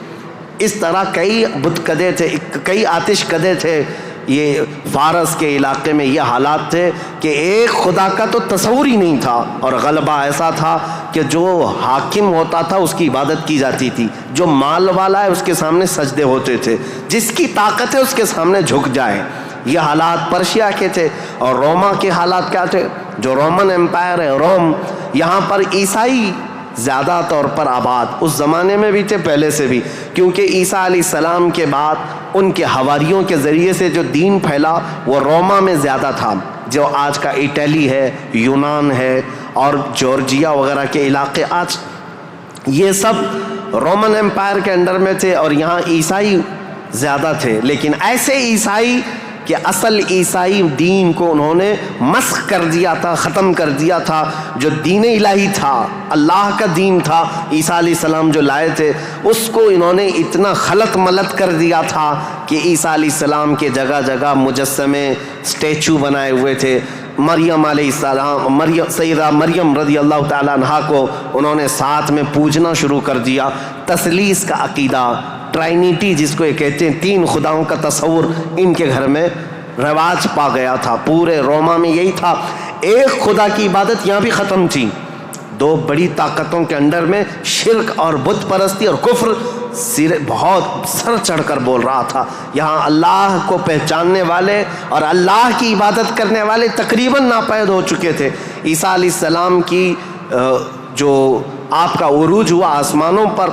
اس طرح کئی بت کدے تھے, کئی آتش کدے تھے. یہ فارس کے علاقے میں یہ حالات تھے کہ ایک خدا کا تو تصور ہی نہیں تھا, اور غلبہ ایسا تھا کہ جو حاکم ہوتا تھا اس کی عبادت کی جاتی تھی, جو مال والا ہے اس کے سامنے سجدے ہوتے تھے, جس کی طاقت ہے اس کے سامنے جھک جائے. یہ حالات پرشیا کے تھے. اور روما کے حالات کیا تھے؟ جو رومن امپائر ہے روم, یہاں پر عیسائی زیادہ طور پر آباد, اس زمانے میں بھی تھے پہلے سے بھی, کیونکہ عیسیٰ علیہ السلام کے بعد ان کے حواریوں کے ذریعے سے جو دین پھیلا وہ روما میں زیادہ تھا, جو آج کا اٹلی ہے, یونان ہے اور جورجیا وغیرہ کے علاقے آج یہ سب رومن امپائر کے انڈر میں تھے, اور یہاں عیسائی زیادہ تھے. لیکن ایسے عیسائی کہ اصل عیسائی دین کو انہوں نے مسخ کر دیا تھا, ختم کر دیا تھا. جو دین الہی تھا, اللہ کا دین تھا, عیسیٰ علیہ السلام جو لائے تھے, اس کو انہوں نے اتنا خلط ملط کر دیا تھا کہ عیسیٰ علیہ السلام کے جگہ جگہ مجسمے, اسٹیچو بنائے ہوئے تھے. مریم علیہ السلام, سیدہ مریم رضی اللہ تعالیٰ عنہا کو انہوں نے ساتھ میں پوجنا شروع کر دیا. تثلیث کا عقیدہ, ٹرائنیٹی جس کو یہ کہتے ہیں, 3 خداؤں کا تصور ان کے گھر میں رواج پا گیا تھا. پورے روما میں یہی تھا. ایک خدا کی عبادت یہاں بھی ختم تھی. 2 بڑی طاقتوں کے انڈر میں شرک اور بت پرستی اور کفر بہت سر چڑھ کر بول رہا تھا. یہاں اللہ کو پہچاننے والے اور اللہ کی عبادت کرنے والے تقریباً ناپید ہو چکے تھے. عیسیٰ علیہ السلام کی جو آپ کا عروج ہوا آسمانوں پر,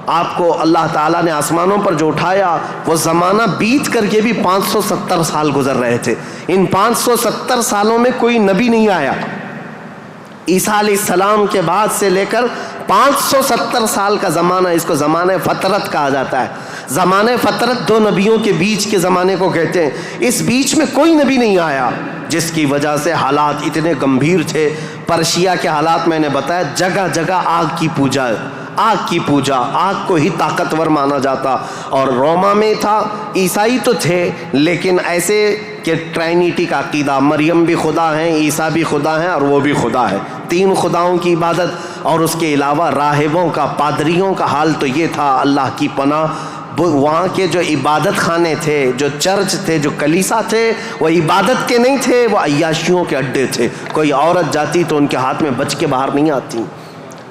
آپ کو اللہ تعالیٰ نے آسمانوں پر جو اٹھایا, وہ زمانہ بیت کر کے بھی 570 سال گزر رہے تھے. ان 570 سالوں میں کوئی نبی نہیں آیا. عیسیٰ علیہ السلام کے بعد سے لے کر 570 سال کا زمانہ, اس کو زمانہ فترت کہا جاتا ہے. زمانہ فترت 2 نبیوں کے بیچ کے زمانے کو کہتے ہیں. اس بیچ میں کوئی نبی نہیں آیا, جس کی وجہ سے حالات اتنے گمبھیر تھے. پرشیا کے حالات میں نے بتایا, جگہ جگہ آگ کی پوجا, آگ کی پوجا, آگ کو ہی طاقتور مانا جاتا. اور روما میں تھا, عیسائی تو تھے لیکن ایسے کہ ٹرائنیٹی کا عقیدہ, مریم بھی خدا ہیں, عیسیٰ بھی خدا ہیں اور وہ بھی خدا ہے. 3 خداؤں کی عبادت. اور اس کے علاوہ راہبوں کا, پادریوں کا حال تو یہ تھا, اللہ کی پناہ, وہاں کے جو عبادت خانے تھے, جو چرچ تھے, جو کلیسا تھے, وہ عبادت کے نہیں تھے, وہ عیاشیوں کے اڈے تھے. کوئی عورت جاتی تو ان کے ہاتھ میں بچ کے باہر نہیں آتی,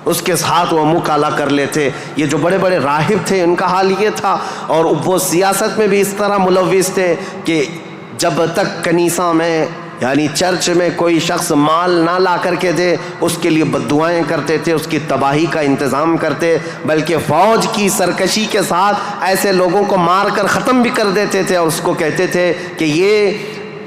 اس کے ساتھ وہ منہ کالا کر لیتے. یہ جو بڑے بڑے راہب تھے ان کا حال یہ تھا. اور وہ سیاست میں بھی اس طرح ملوث تھے کہ جب تک کنیسہ میں یعنی چرچ میں کوئی شخص مال نہ لا کر کے دے, اس کے لیے بددعائیں کرتے تھے, اس کی تباہی کا انتظام کرتے, بلکہ فوج کی سرکشی کے ساتھ ایسے لوگوں کو مار کر ختم بھی کر دیتے تھے. اور اس کو کہتے تھے کہ یہ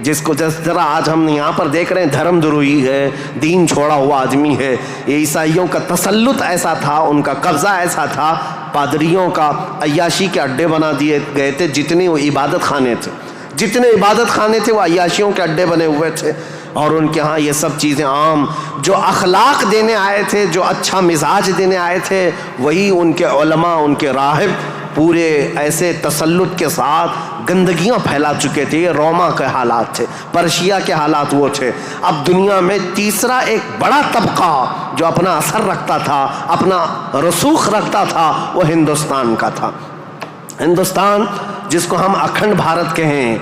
جس کو جس طرح آج ہم یہاں پر دیکھ رہے ہیں دھرم دروہی ہے, دین چھوڑا ہوا آدمی ہے. یہ عیسائیوں کا تسلط ایسا تھا, ان کا قبضہ ایسا تھا, پادریوں کا عیاشی کے اڈے بنا دیے گئے تھے. جتنے وہ عبادت خانے تھے, جتنے عبادت خانے تھے وہ عیاشیوں کے اڈے بنے ہوئے تھے. اور ان کے ہاں یہ سب چیزیں عام, جو اخلاق دینے آئے تھے, جو اچھا مزاج دینے آئے تھے, وہی ان کے علماء, ان کے راہب پورے ایسے تسلط کے ساتھ گندگیاں پھیلا چکے تھے. یہ روما کے حالات تھے, پرشیا کے حالات وہ تھے. اب دنیا میں تیسرا ایک بڑا طبقہ جو اپنا اثر رکھتا تھا, اپنا رسوخ رکھتا تھا, وہ ہندوستان کا تھا. ہندوستان جس کو ہم اکھنڈ بھارت کہیں,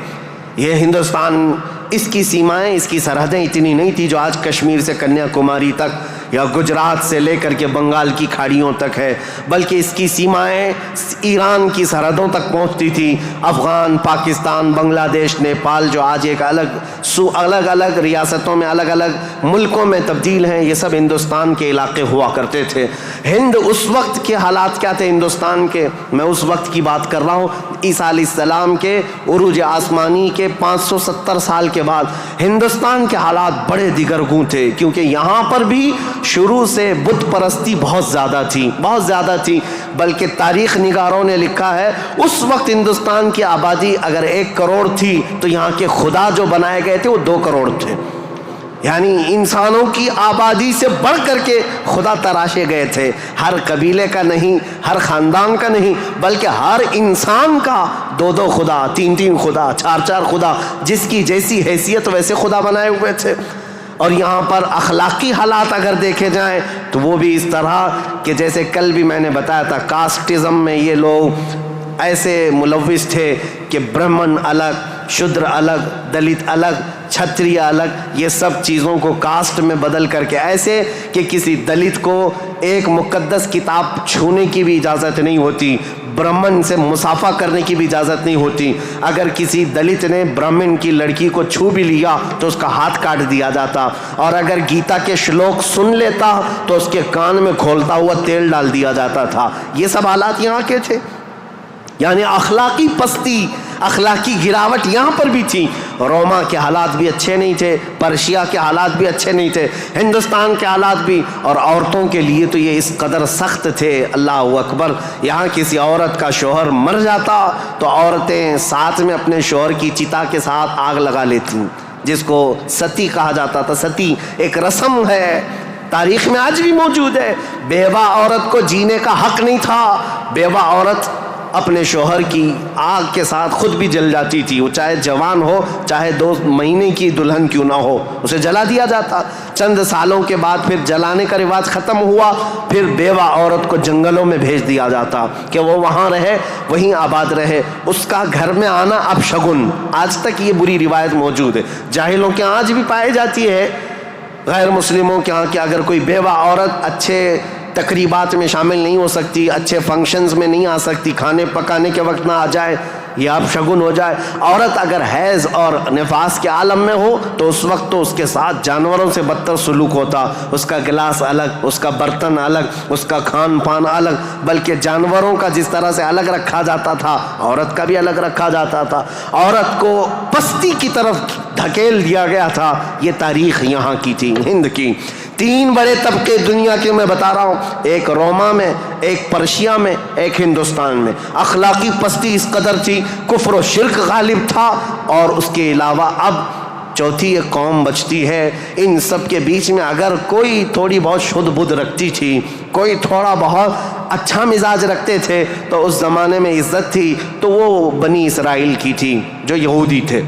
یہ ہندوستان, اس کی سیمائیں, اس کی سرحدیں اتنی نہیں تھی جو آج کشمیر سے کنیا کماری تک یا گجرات سے لے کر کے بنگال کی کھاڑیوں تک ہے, بلکہ اس کی سیمائیں ایران کی سرحدوں تک پہنچتی تھی. افغان, پاکستان, بنگلہ دیش, نیپال جو آج ایک الگ الگ ریاستوں میں, الگ الگ ملکوں میں تبدیل ہیں, یہ سب ہندوستان کے علاقے ہوا کرتے تھے. ہند اس وقت کے حالات کیا تھے ہندوستان کے, میں اس وقت کی بات کر رہا ہوں, عیسیٰ علیہ السلام کے عروج آسمانی کے 570 سال کے بعد ہندوستان کے حالات بڑے دیگرگوں تھے. کیونکہ یہاں پر بھی شروع سے بت پرستی بہت زیادہ تھی, بلکہ تاریخ نگاروں نے لکھا ہے اس وقت ہندوستان کی آبادی اگر 1 کروڑ تھی تو یہاں کے خدا جو بنائے گئے تھے وہ 2 کروڑ تھے. یعنی انسانوں کی آبادی سے بڑھ کر کے خدا تراشے گئے تھے. ہر قبیلے کا نہیں، ہر خاندان کا نہیں، بلکہ ہر انسان کا 2 خدا، 3 خدا، 4 خدا، جس کی جیسی حیثیت ویسے خدا بنائے ہوئے تھے. اور یہاں پر اخلاقی حالات اگر دیکھے جائیں تو وہ بھی اس طرح کہ جیسے کل بھی میں نے بتایا تھا، کاسٹزم میں یہ لوگ ایسے ملوث تھے کہ برہمن الگ، شودر الگ، دلت الگ، چھتریہ الگ، یہ سب چیزوں کو کاسٹ میں بدل کر کے ایسے کہ کسی دلت کو ایک مقدس کتاب چھونے کی بھی اجازت نہیں ہوتی، برہمن سے مصافحہ کرنے کی بھی اجازت نہیں ہوتی. اگر کسی دلت نے برہمن کی لڑکی کو چھو بھی لیا تو اس کا ہاتھ کاٹ دیا جاتا، اور اگر گیتا کے شلوک سن لیتا تو اس کے کان میں کھولتا ہوا تیل ڈال دیا جاتا تھا. یہ سب حالات یہاں کے تھے. یعنی اخلاقی پستی، اخلاقی گراوٹ یہاں پر بھی تھی. روما کے حالات بھی اچھے نہیں تھے، پرشیا کے حالات بھی اچھے نہیں تھے، ہندوستان کے حالات بھی. اور عورتوں کے لیے تو یہ اس قدر سخت تھے، اللہ اکبر. یہاں کسی عورت کا شوہر مر جاتا تو عورتیں ساتھ میں اپنے شوہر کی چتا کے ساتھ آگ لگا لیتی، جس کو ستی کہا جاتا تھا. ستی ایک رسم ہے، تاریخ میں آج بھی موجود ہے. بیوہ عورت کو جینے کا حق نہیں تھا. بیوہ عورت اپنے شوہر کی آگ کے ساتھ خود بھی جل جاتی تھی، وہ چاہے جوان ہو، چاہے 2 مہینے کی دلہن کیوں نہ ہو، اسے جلا دیا جاتا. چند سالوں کے بعد پھر جلانے کا رواج ختم ہوا، پھر بیوہ عورت کو جنگلوں میں بھیج دیا جاتا کہ وہ وہاں رہے، وہیں آباد رہے. اس کا گھر میں آنا اب شگن. آج تک یہ بری روایت موجود ہے، جاہلوں کے آج بھی پائی جاتی ہے، غیر مسلموں کے ہاں کہ اگر کوئی بیوہ عورت اچھے تقریبات میں شامل نہیں ہو سکتی، اچھے فنکشنز میں نہیں آ سکتی، کھانے پکانے کے وقت نہ آ جائے، یہ اب شگن ہو جائے. عورت اگر حیض اور نفاس کے عالم میں ہو تو اس وقت تو اس کے ساتھ جانوروں سے بدتر سلوک ہوتا. اس کا گلاس الگ، اس کا برتن الگ، اس کا کھان پان الگ، بلکہ جانوروں کا جس طرح سے الگ رکھا جاتا تھا عورت کا بھی الگ رکھا جاتا تھا. عورت کو پستی کی طرف دھکیل دیا گیا تھا. یہ تاریخ یہاں کی تھی، ہند کی. 3 بڑے طبقے دنیا کے میں بتا رہا ہوں، ایک روما میں، ایک پرشیا میں، ایک ہندوستان میں. اخلاقی پستی اس قدر تھی، کفر و شرک غالب تھا. اور اس کے علاوہ اب چوتھی ایک قوم بچتی ہے. ان سب کے بیچ میں اگر کوئی تھوڑی بہت شدھ بدھ رکھتی تھی، کوئی تھوڑا بہت اچھا مزاج رکھتے تھے تو اس زمانے میں عزت تھی، تو وہ بنی اسرائیل کی تھی جو یہودی تھے،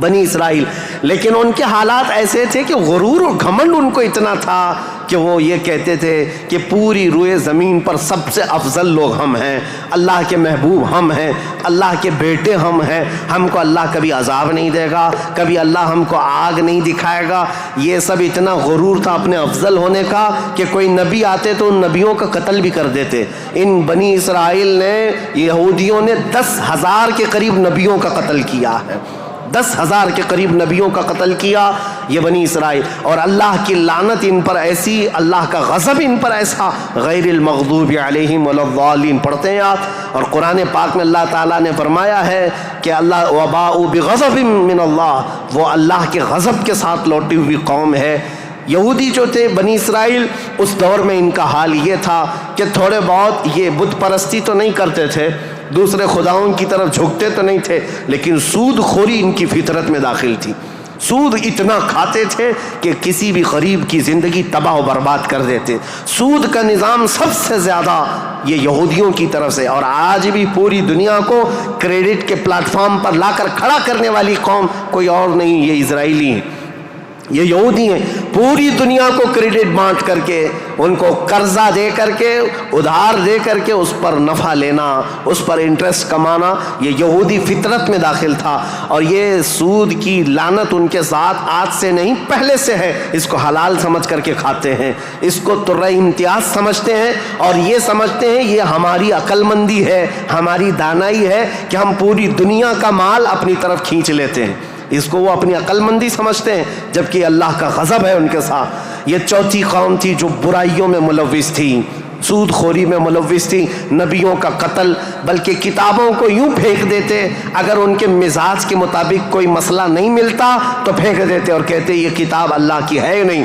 بنی اسرائیل. لیکن ان کے حالات ایسے تھے کہ غرور و گھمنڈ ان کو اتنا تھا کہ وہ یہ کہتے تھے کہ پوری روئے زمین پر سب سے افضل لوگ ہم ہیں، اللہ کے محبوب ہم ہیں، اللہ کے بیٹے ہم ہیں، ہم کو اللہ کبھی عذاب نہیں دے گا، کبھی اللہ ہم کو آگ نہیں دکھائے گا. یہ سب اتنا غرور تھا اپنے افضل ہونے کا کہ کوئی نبی آتے تو ان نبیوں کا قتل بھی کر دیتے. ان بنی اسرائیل نے، یہودیوں نے 10,000 کے قریب نبیوں کا قتل کیا ہے. 10,000 کے قریب نبیوں کا قتل کیا یہ بنی اسرائیل. اور اللہ کی لعنت ان پر ایسی، اللہ کا غضب ان پر ایسا، غیر المغضوب علیہم ولا الضالین پڑھتے ہیں آپ. اور قرآن پاک میں اللہ تعالیٰ نے فرمایا ہے کہ اللہ وباء بغضب من اللہ، وہ اللہ کے غضب کے ساتھ لوٹی ہوئی قوم ہے. یہودی جو تھے بنی اسرائیل، اس دور میں ان کا حال یہ تھا کہ تھوڑے بہت یہ بت پرستی تو نہیں کرتے تھے، دوسرے خداؤں کی طرف جھکتے تو نہیں تھے، لیکن سود خوری ان کی فطرت میں داخل تھی. سود اتنا کھاتے تھے کہ کسی بھی غریب کی زندگی تباہ و برباد کر دیتے. سود کا نظام سب سے زیادہ یہ یہودیوں کی طرف سے. اور آج بھی پوری دنیا کو کریڈٹ کے پلیٹ فارم پر لا کر کھڑا کرنے والی قوم کوئی اور نہیں، یہ اسرائیلی ہیں، یہ یہودی ہیں. پوری دنیا کو کریڈٹ بانٹ کر کے، ان کو قرضہ دے کر کے، ادھار دے کر کے اس پر نفع لینا، اس پر انٹرسٹ کمانا، یہ یہودی فطرت میں داخل تھا. اور یہ سود کی لعنت ان کے ساتھ آج سے نہیں پہلے سے ہے. اس کو حلال سمجھ کر کے کھاتے ہیں، اس کو ترہ امتیاز سمجھتے ہیں، اور یہ سمجھتے ہیں یہ ہماری عقل مندی ہے، ہماری دانائی ہے کہ ہم پوری دنیا کا مال اپنی طرف کھینچ لیتے ہیں. اس کو وہ اپنی عقل مندی سمجھتے ہیں، جبکہ اللہ کا غضب ہے ان کے ساتھ. یہ چوتھی قوم تھی جو برائیوں میں ملوث تھی، سود خوری میں ملوث تھی، نبیوں کا قتل، بلکہ کتابوں کو یوں پھینک دیتے، اگر ان کے مزاج کے مطابق کوئی مسئلہ نہیں ملتا تو پھینک دیتے اور کہتے یہ کتاب اللہ کی ہے نہیں.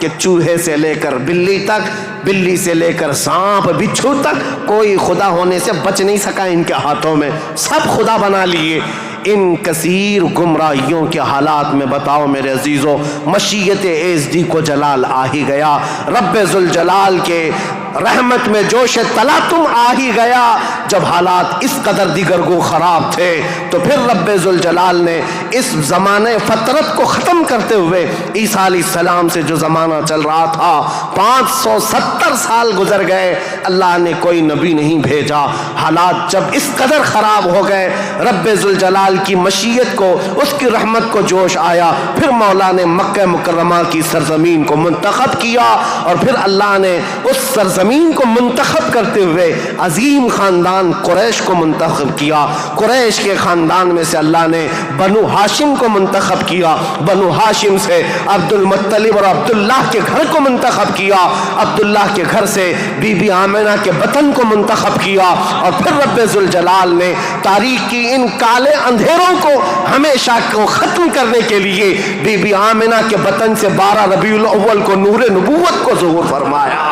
کہ چوہے سے لے کر بلی تک، بلی سے لے کر سانپ بچھو تک کوئی خدا ہونے سے بچ نہیں سکا ان کے ہاتھوں میں، سب خدا بنا لیے۔ ان کثیر گمراہیوں کے حالات میں بتاؤ میرے عزیزو، مشیت ایزدی کو جلال آ ہی گیا، رب ذوالجلال کے رحمت میں جوش تلاطم آ ہی گیا۔ جب حالات اس قدر دیگرگو خراب تھے تو پھر رب ذوالجلال نے اس زمانے فطرت کو ختم کرتے ہوئے عیسیٰ علیہ السلام سے جو زمانہ چل رہا تھا 570 سال گزر گئے، اللہ نے کوئی نبی نہیں بھیجا۔ حالات جب اس قدر خراب ہو گئے، رب ذوالجلال کی مشیت کو، اس کی رحمت کو جوش آیا، پھر مولا نے مکہ مکرمہ کی سرزمین کو منتخب کیا، اور پھر اللہ نے اس سرزمین کو منتخب کرتے ہوئے عظیم خاندان قریش کو منتخب کیا۔ قریش کے خاندان میں سے اللہ نے بنو ہاشم کو منتخب کیا، بنو ہاشم سے عبد المطلب اور عبداللہ کے گھر کو منتخب کیا، عبداللہ کے گھر سے بی بی آمنہ کے بطن کو منتخب کیا، اور پھر رب ذوالجلال نے تاریخ کی ان کالے اندھیروں کو ہمیشہ کو ختم کرنے کے لیے بی بی آمنہ کے بطن سے 12 ربیع الاول کو نور نبوت کو ظہور فرمایا،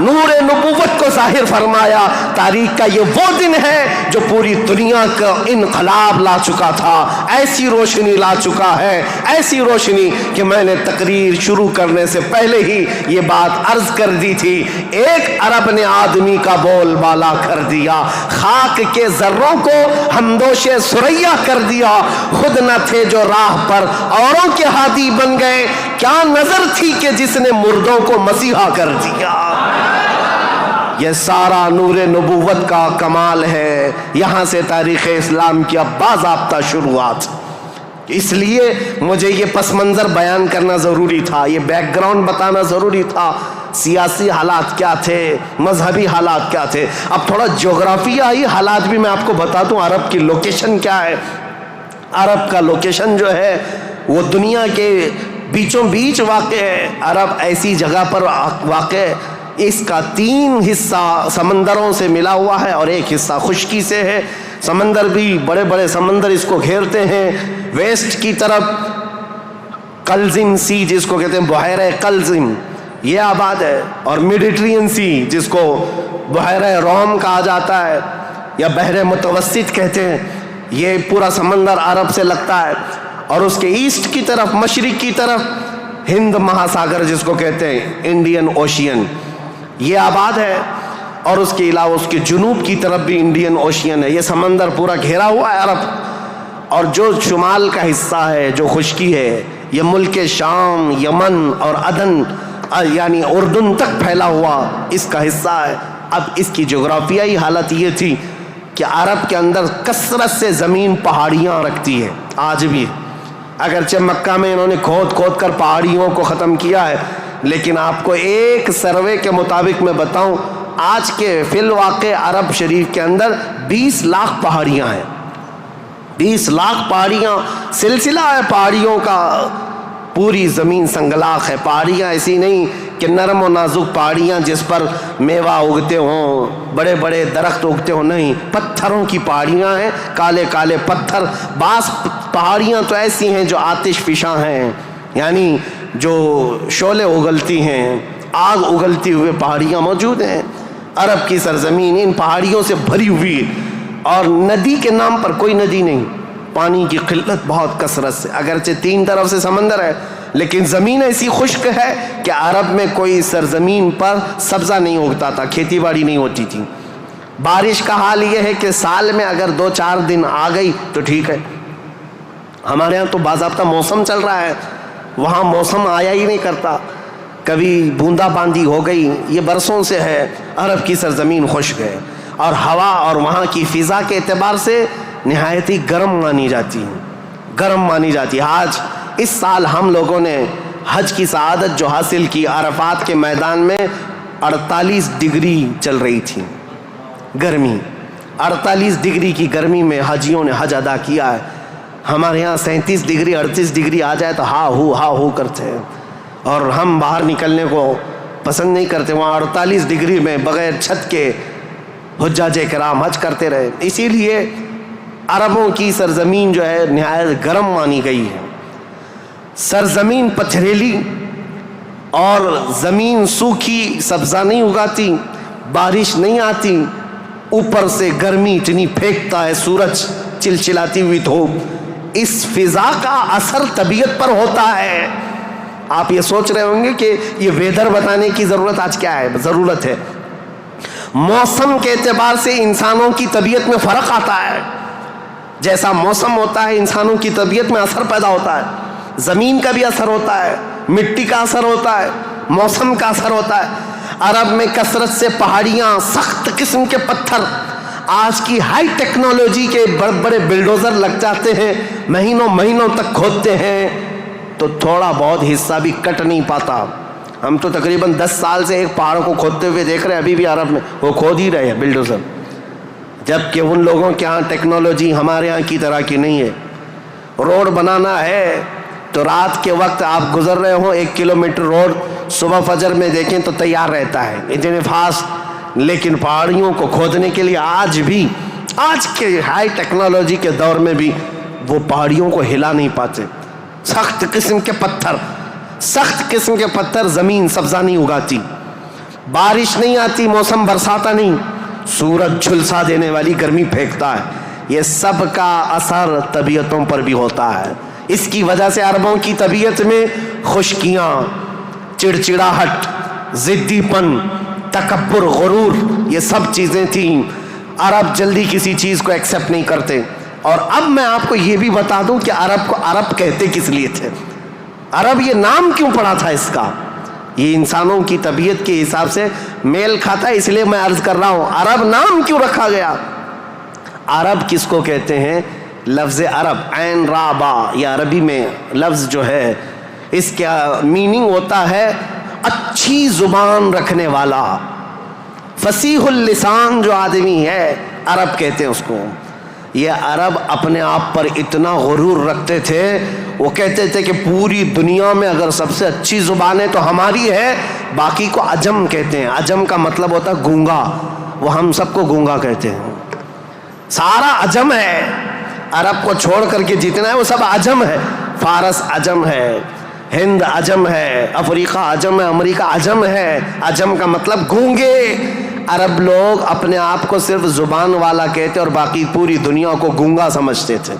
نور نبوت کو ظاہر فرمایا۔ تاریخ کا یہ وہ دن ہے جو پوری دنیا کا انقلاب لا چکا تھا، ایسی روشنی لا چکا ہے، ایسی روشنی کہ میں نے تقریر شروع کرنے سے پہلے ہی یہ بات عرض کر دی تھی، 1 ارب نے آدمی کا بول بالا کر دیا، خاک کے ذروں کو ہمدوش ثریا کر دیا، خود نہ تھے جو راہ پر اوروں کے ہادی بن گئے، کیا نظر تھی کہ جس نے مردوں کو مسیحا کر دیا۔ یہ سارا نور نبوت کا کمال ہے، یہاں سے تاریخ اسلام کی اب باضابطہ شروعات۔ اس لیے مجھے یہ پس منظر بیان کرنا ضروری تھا، یہ بیک گراؤنڈ بتانا ضروری تھا، سیاسی حالات کیا تھے، مذہبی حالات کیا تھے۔ اب تھوڑا جغرافیائی حالات بھی میں آپ کو بتا دوں، عرب کی لوکیشن کیا ہے۔ عرب کا لوکیشن جو ہے وہ دنیا کے بیچوں بیچ واقع ہے۔ عرب ایسی جگہ پر واقع ہے، اس کا 3 حصہ سمندروں سے ملا ہوا ہے اور 1 حصہ خشکی سے ہے۔ سمندر بھی بڑے بڑے سمندر اس کو گھیرتے ہیں۔ ویسٹ کی طرف قلزم سی جس کو کہتے ہیں بحیرہ قلزم، یہ آباد ہے، اور میڈیٹرین سی جس کو بحیرہ روم کہا جاتا ہے یا بحر متوسط کہتے ہیں، یہ پورا سمندر عرب سے لگتا ہے۔ اور اس کے ایسٹ کی طرف، مشرق کی طرف ہند مہاساگر جس کو کہتے ہیں انڈین اوشین، یہ آباد ہے، اور اس کے علاوہ اس کے جنوب کی طرف بھی انڈین اوشین ہے۔ یہ سمندر پورا گھیرا ہوا ہے عرب، اور جو شمال کا حصہ ہے جو خشکی ہے یہ ملک شام، یمن اور عدن یعنی اردن تک پھیلا ہوا اس کا حصہ ہے۔ اب اس کی جغرافیائی حالت یہ تھی کہ عرب کے اندر کثرت سے زمین پہاڑیاں رکھتی ہے، آج بھی، اگرچہ مکہ میں انہوں نے کھود کھود کر پہاڑیوں کو ختم کیا ہے، لیکن آپ کو ایک سروے کے مطابق میں بتاؤں، آج کے فی الواقع عرب شریف کے اندر 20 لاکھ پہاڑیاں ہیں، 20 لاکھ پہاڑیاں، سلسلہ ہے پہاڑیوں کا، پوری زمین سنگلاخ ہے۔ پہاڑیاں ایسی نہیں کہ نرم و نازک پہاڑیاں جس پر میوہ اگتے ہوں، بڑے بڑے درخت اگتے ہوں، نہیں، پتھروں کی پہاڑیاں ہیں، کالے کالے پتھر۔ بعض پہاڑیاں تو ایسی ہیں جو آتش فشاں ہیں، یعنی جو شعلے اگلتی ہیں، آگ اگلتی ہوئے پہاڑیاں موجود ہیں۔ عرب کی سرزمین ان پہاڑیوں سے بھری ہوئی، اور ندی کے نام پر کوئی ندی نہیں، پانی کی قلت بہت کثرت سے، اگرچہ 3 طرف سے سمندر ہے، لیکن زمین ایسی خشک ہے کہ عرب میں کوئی سرزمین پر سبزہ نہیں اگتا تھا، کھیتی باڑی نہیں ہوتی تھی۔ بارش کا حال یہ ہے کہ سال میں اگر 2-4 دن آ گئی تو ٹھیک ہے، ہمارے ہاں تو باضابطہ موسم چل رہا ہے، وہاں موسم آیا ہی نہیں کرتا، کبھی بوندا باندی ہو گئی، یہ برسوں سے ہے۔ عرب کی سرزمین خشک ہے، اور ہوا اور وہاں کی فضا کے اعتبار سے نہایت ہی گرم مانی جاتی ہے، گرم مانی جاتی ہے۔ آج اس سال ہم لوگوں نے حج کی سعادت جو حاصل کی، عرفات کے میدان میں 48 ڈگری چل رہی تھی گرمی، 48 ڈگری کی گرمی میں حاجیوں نے حج ادا کیا ہے۔ ہمارے یہاں 37 ڈگری 38 ڈگری آ جائے تو ہا ہو کرتے ہیں، اور ہم باہر نکلنے کو پسند نہیں کرتے۔ وہاں 48 ڈگری میں بغیر چھت کے حجاج کرام حج کرتے رہے۔ اسی لیے عربوں کی سرزمین جو ہے نہایت گرم مانی گئی ہے، سرزمین پتھریلی، اور زمین سوکھی سبزہ نہیں اگاتی، بارش نہیں آتی، اوپر سے گرمی اتنی پھینکتا ہے سورج، چلچلاتی ہوئی دھوپ، اس فضا کا اثر طبیعت پر ہوتا ہے۔ آپ یہ سوچ رہے ہوں گے کہ یہ ویدر بتانے کی ضرورت آج کیا ہے؟ ضرورت ہے۔ موسم کے اعتبار سے انسانوں کی طبیعت میں فرق آتا ہے، جیسا موسم ہوتا ہے انسانوں کی طبیعت میں اثر پیدا ہوتا ہے، زمین کا بھی اثر ہوتا ہے، مٹی کا اثر ہوتا ہے، موسم کا اثر ہوتا ہے۔ عرب میں کثرت سے پہاڑیاں، سخت قسم کے پتھر، آج کی ہائی ٹیکنالوجی کے بڑے بڑے بلڈوزر لگ جاتے ہیں، مہینوں مہینوں تک کھودتے ہیں تو تھوڑا بہت حصہ بھی کٹ نہیں پاتا۔ ہم تو تقریباً 10 سال سے ایک پہاڑ کو کھودتے ہوئے دیکھ رہے ہیں، ابھی بھی عرب میں وہ کھود ہی رہے ہیں بلڈوزر، جبکہ ان لوگوں کے ہاں ٹیکنالوجی ہمارے یہاں کی طرح کی نہیں ہے۔ روڈ بنانا ہے تو رات کے وقت آپ گزر رہے ہوں 1 کلومیٹر روڈ، صبح فجر میں دیکھیں تو تیار رہتا ہے اتنے فاسٹ، لیکن پہاڑیوں کو کھودنے کے لیے آج بھی، آج کے ہائی ٹیکنالوجی کے دور میں بھی وہ پہاڑیوں کو ہلا نہیں پاتے۔ سخت قسم کے پتھر، سخت قسم کے پتھر، زمین سبزہ نہیں اگاتی، بارش نہیں آتی، موسم برساتا نہیں، سورج جھلسا دینے والی گرمی پھینکتا ہے۔ یہ سب کا اثر طبیعتوں پر بھی ہوتا ہے۔ اس کی وجہ سے عربوں کی طبیعت میں خشکیاں، چڑچڑاہٹ، ضدی پن، تکبر، غرور، یہ سب چیزیں تھیں۔ عرب جلدی کسی چیز کو ایکسیپٹ نہیں کرتے۔ اور اب میں آپ کو یہ بھی بتا دوں کہ عرب کو عرب کہتے کس لیے تھے، عرب یہ نام کیوں پڑا تھا اس کا۔ یہ انسانوں کی طبیعت کے حساب سے میل کھاتا ہے، اس لیے میں عرض کر رہا ہوں عرب نام کیوں رکھا گیا۔ عرب کس کو کہتے ہیں؟ لفظ عرب، عین را با، یہ عربی میں لفظ جو ہے اس کا میننگ ہوتا ہے اچھی زبان رکھنے والا، فصیح اللسان جو آدمی ہے عرب کہتے ہیں اس کو۔ یہ عرب اپنے آپ پر اتنا غرور رکھتے تھے، وہ کہتے تھے کہ پوری دنیا میں اگر سب سے اچھی زبان ہے تو ہماری ہے، باقی کو عجم کہتے ہیں۔ عجم کا مطلب ہوتا ہے گونگا، وہ ہم سب کو گونگا کہتے ہیں، سارا عجم ہے، عرب کو چھوڑ کر کے جتنا ہے وہ سب عجم ہے۔ فارس عجم ہے، ہند عجم ہے، افریقہ عجم ہے، امریکہ عجم ہے۔ عجم کا مطلب گونگے۔ عرب لوگ اپنے آپ کو صرف زبان والا کہتے اور باقی پوری دنیا کو گونگا سمجھتے تھے۔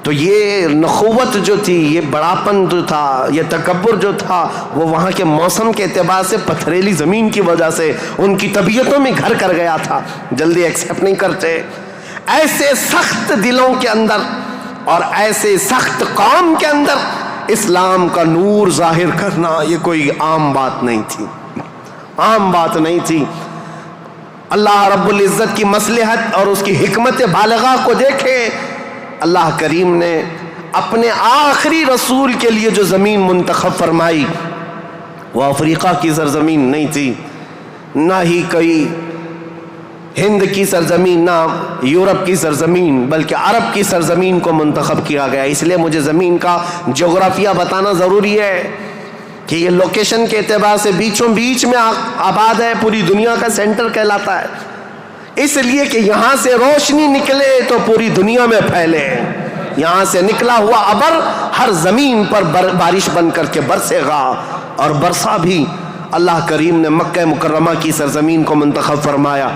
تو یہ نخوت جو تھی، یہ بڑاپن جو تھا، یہ تکبر جو تھا، وہ وہاں کے موسم کے اعتبار سے پتھریلی زمین کی وجہ سے ان کی طبیعتوں میں گھر کر گیا تھا، جلدی ایکسیپٹ نہیں کرتے۔ ایسے سخت دلوں کے اندر اور ایسے سخت قوم کے اندر اسلام کا نور ظاہر کرنا یہ کوئی عام بات نہیں تھی، عام بات نہیں تھی۔ اللہ رب العزت کی مصلحت اور اس کی حکمت بالغہ کو دیکھے، اللہ کریم نے اپنے آخری رسول کے لیے جو زمین منتخب فرمائی وہ افریقہ کی سرزمین نہیں تھی، نہ ہی کوئی ہند کی سرزمین، نہ یورپ کی سرزمین، بلکہ عرب کی سرزمین کو منتخب کیا گیا۔ اس لیے مجھے زمین کا جغرافیہ بتانا ضروری ہے کہ یہ لوکیشن کے اعتبار سے بیچوں بیچ میں آباد ہے، پوری دنیا کا سینٹر کہلاتا ہے، اس لیے کہ یہاں سے روشنی نکلے تو پوری دنیا میں پھیلے، یہاں سے نکلا ہوا ابر ہر زمین پر بارش بن کر کے برسے گا، اور برسا بھی۔ اللہ کریم نے مکہ مکرمہ کی سرزمین کو منتخب فرمایا۔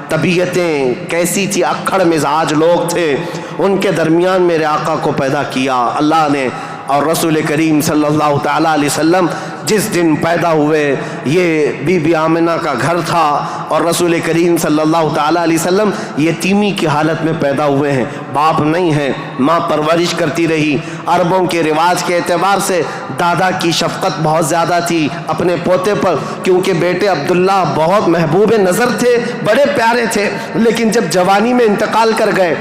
طبیعتیں کیسی تھی، اکھڑ مزاج لوگ تھے، ان کے درمیان میرے آقا کو پیدا کیا اللہ نے، اور رسول کریم صلی اللہ تعالیٰ علیہ وسلم جس دن پیدا ہوئے یہ بی بی آمنہ کا گھر تھا، اور رسول کریم صلی اللہ تعالیٰ علیہ وسلم یتیمی کی حالت میں پیدا ہوئے ہیں، باپ نہیں ہیں، ماں پرورش کرتی رہی۔ عربوں کے رواج کے اعتبار سے دادا کی شفقت بہت زیادہ تھی اپنے پوتے پر، کیونکہ بیٹے عبداللہ بہت محبوب نظر تھے، بڑے پیارے تھے، لیکن جب جوانی میں انتقال کر گئے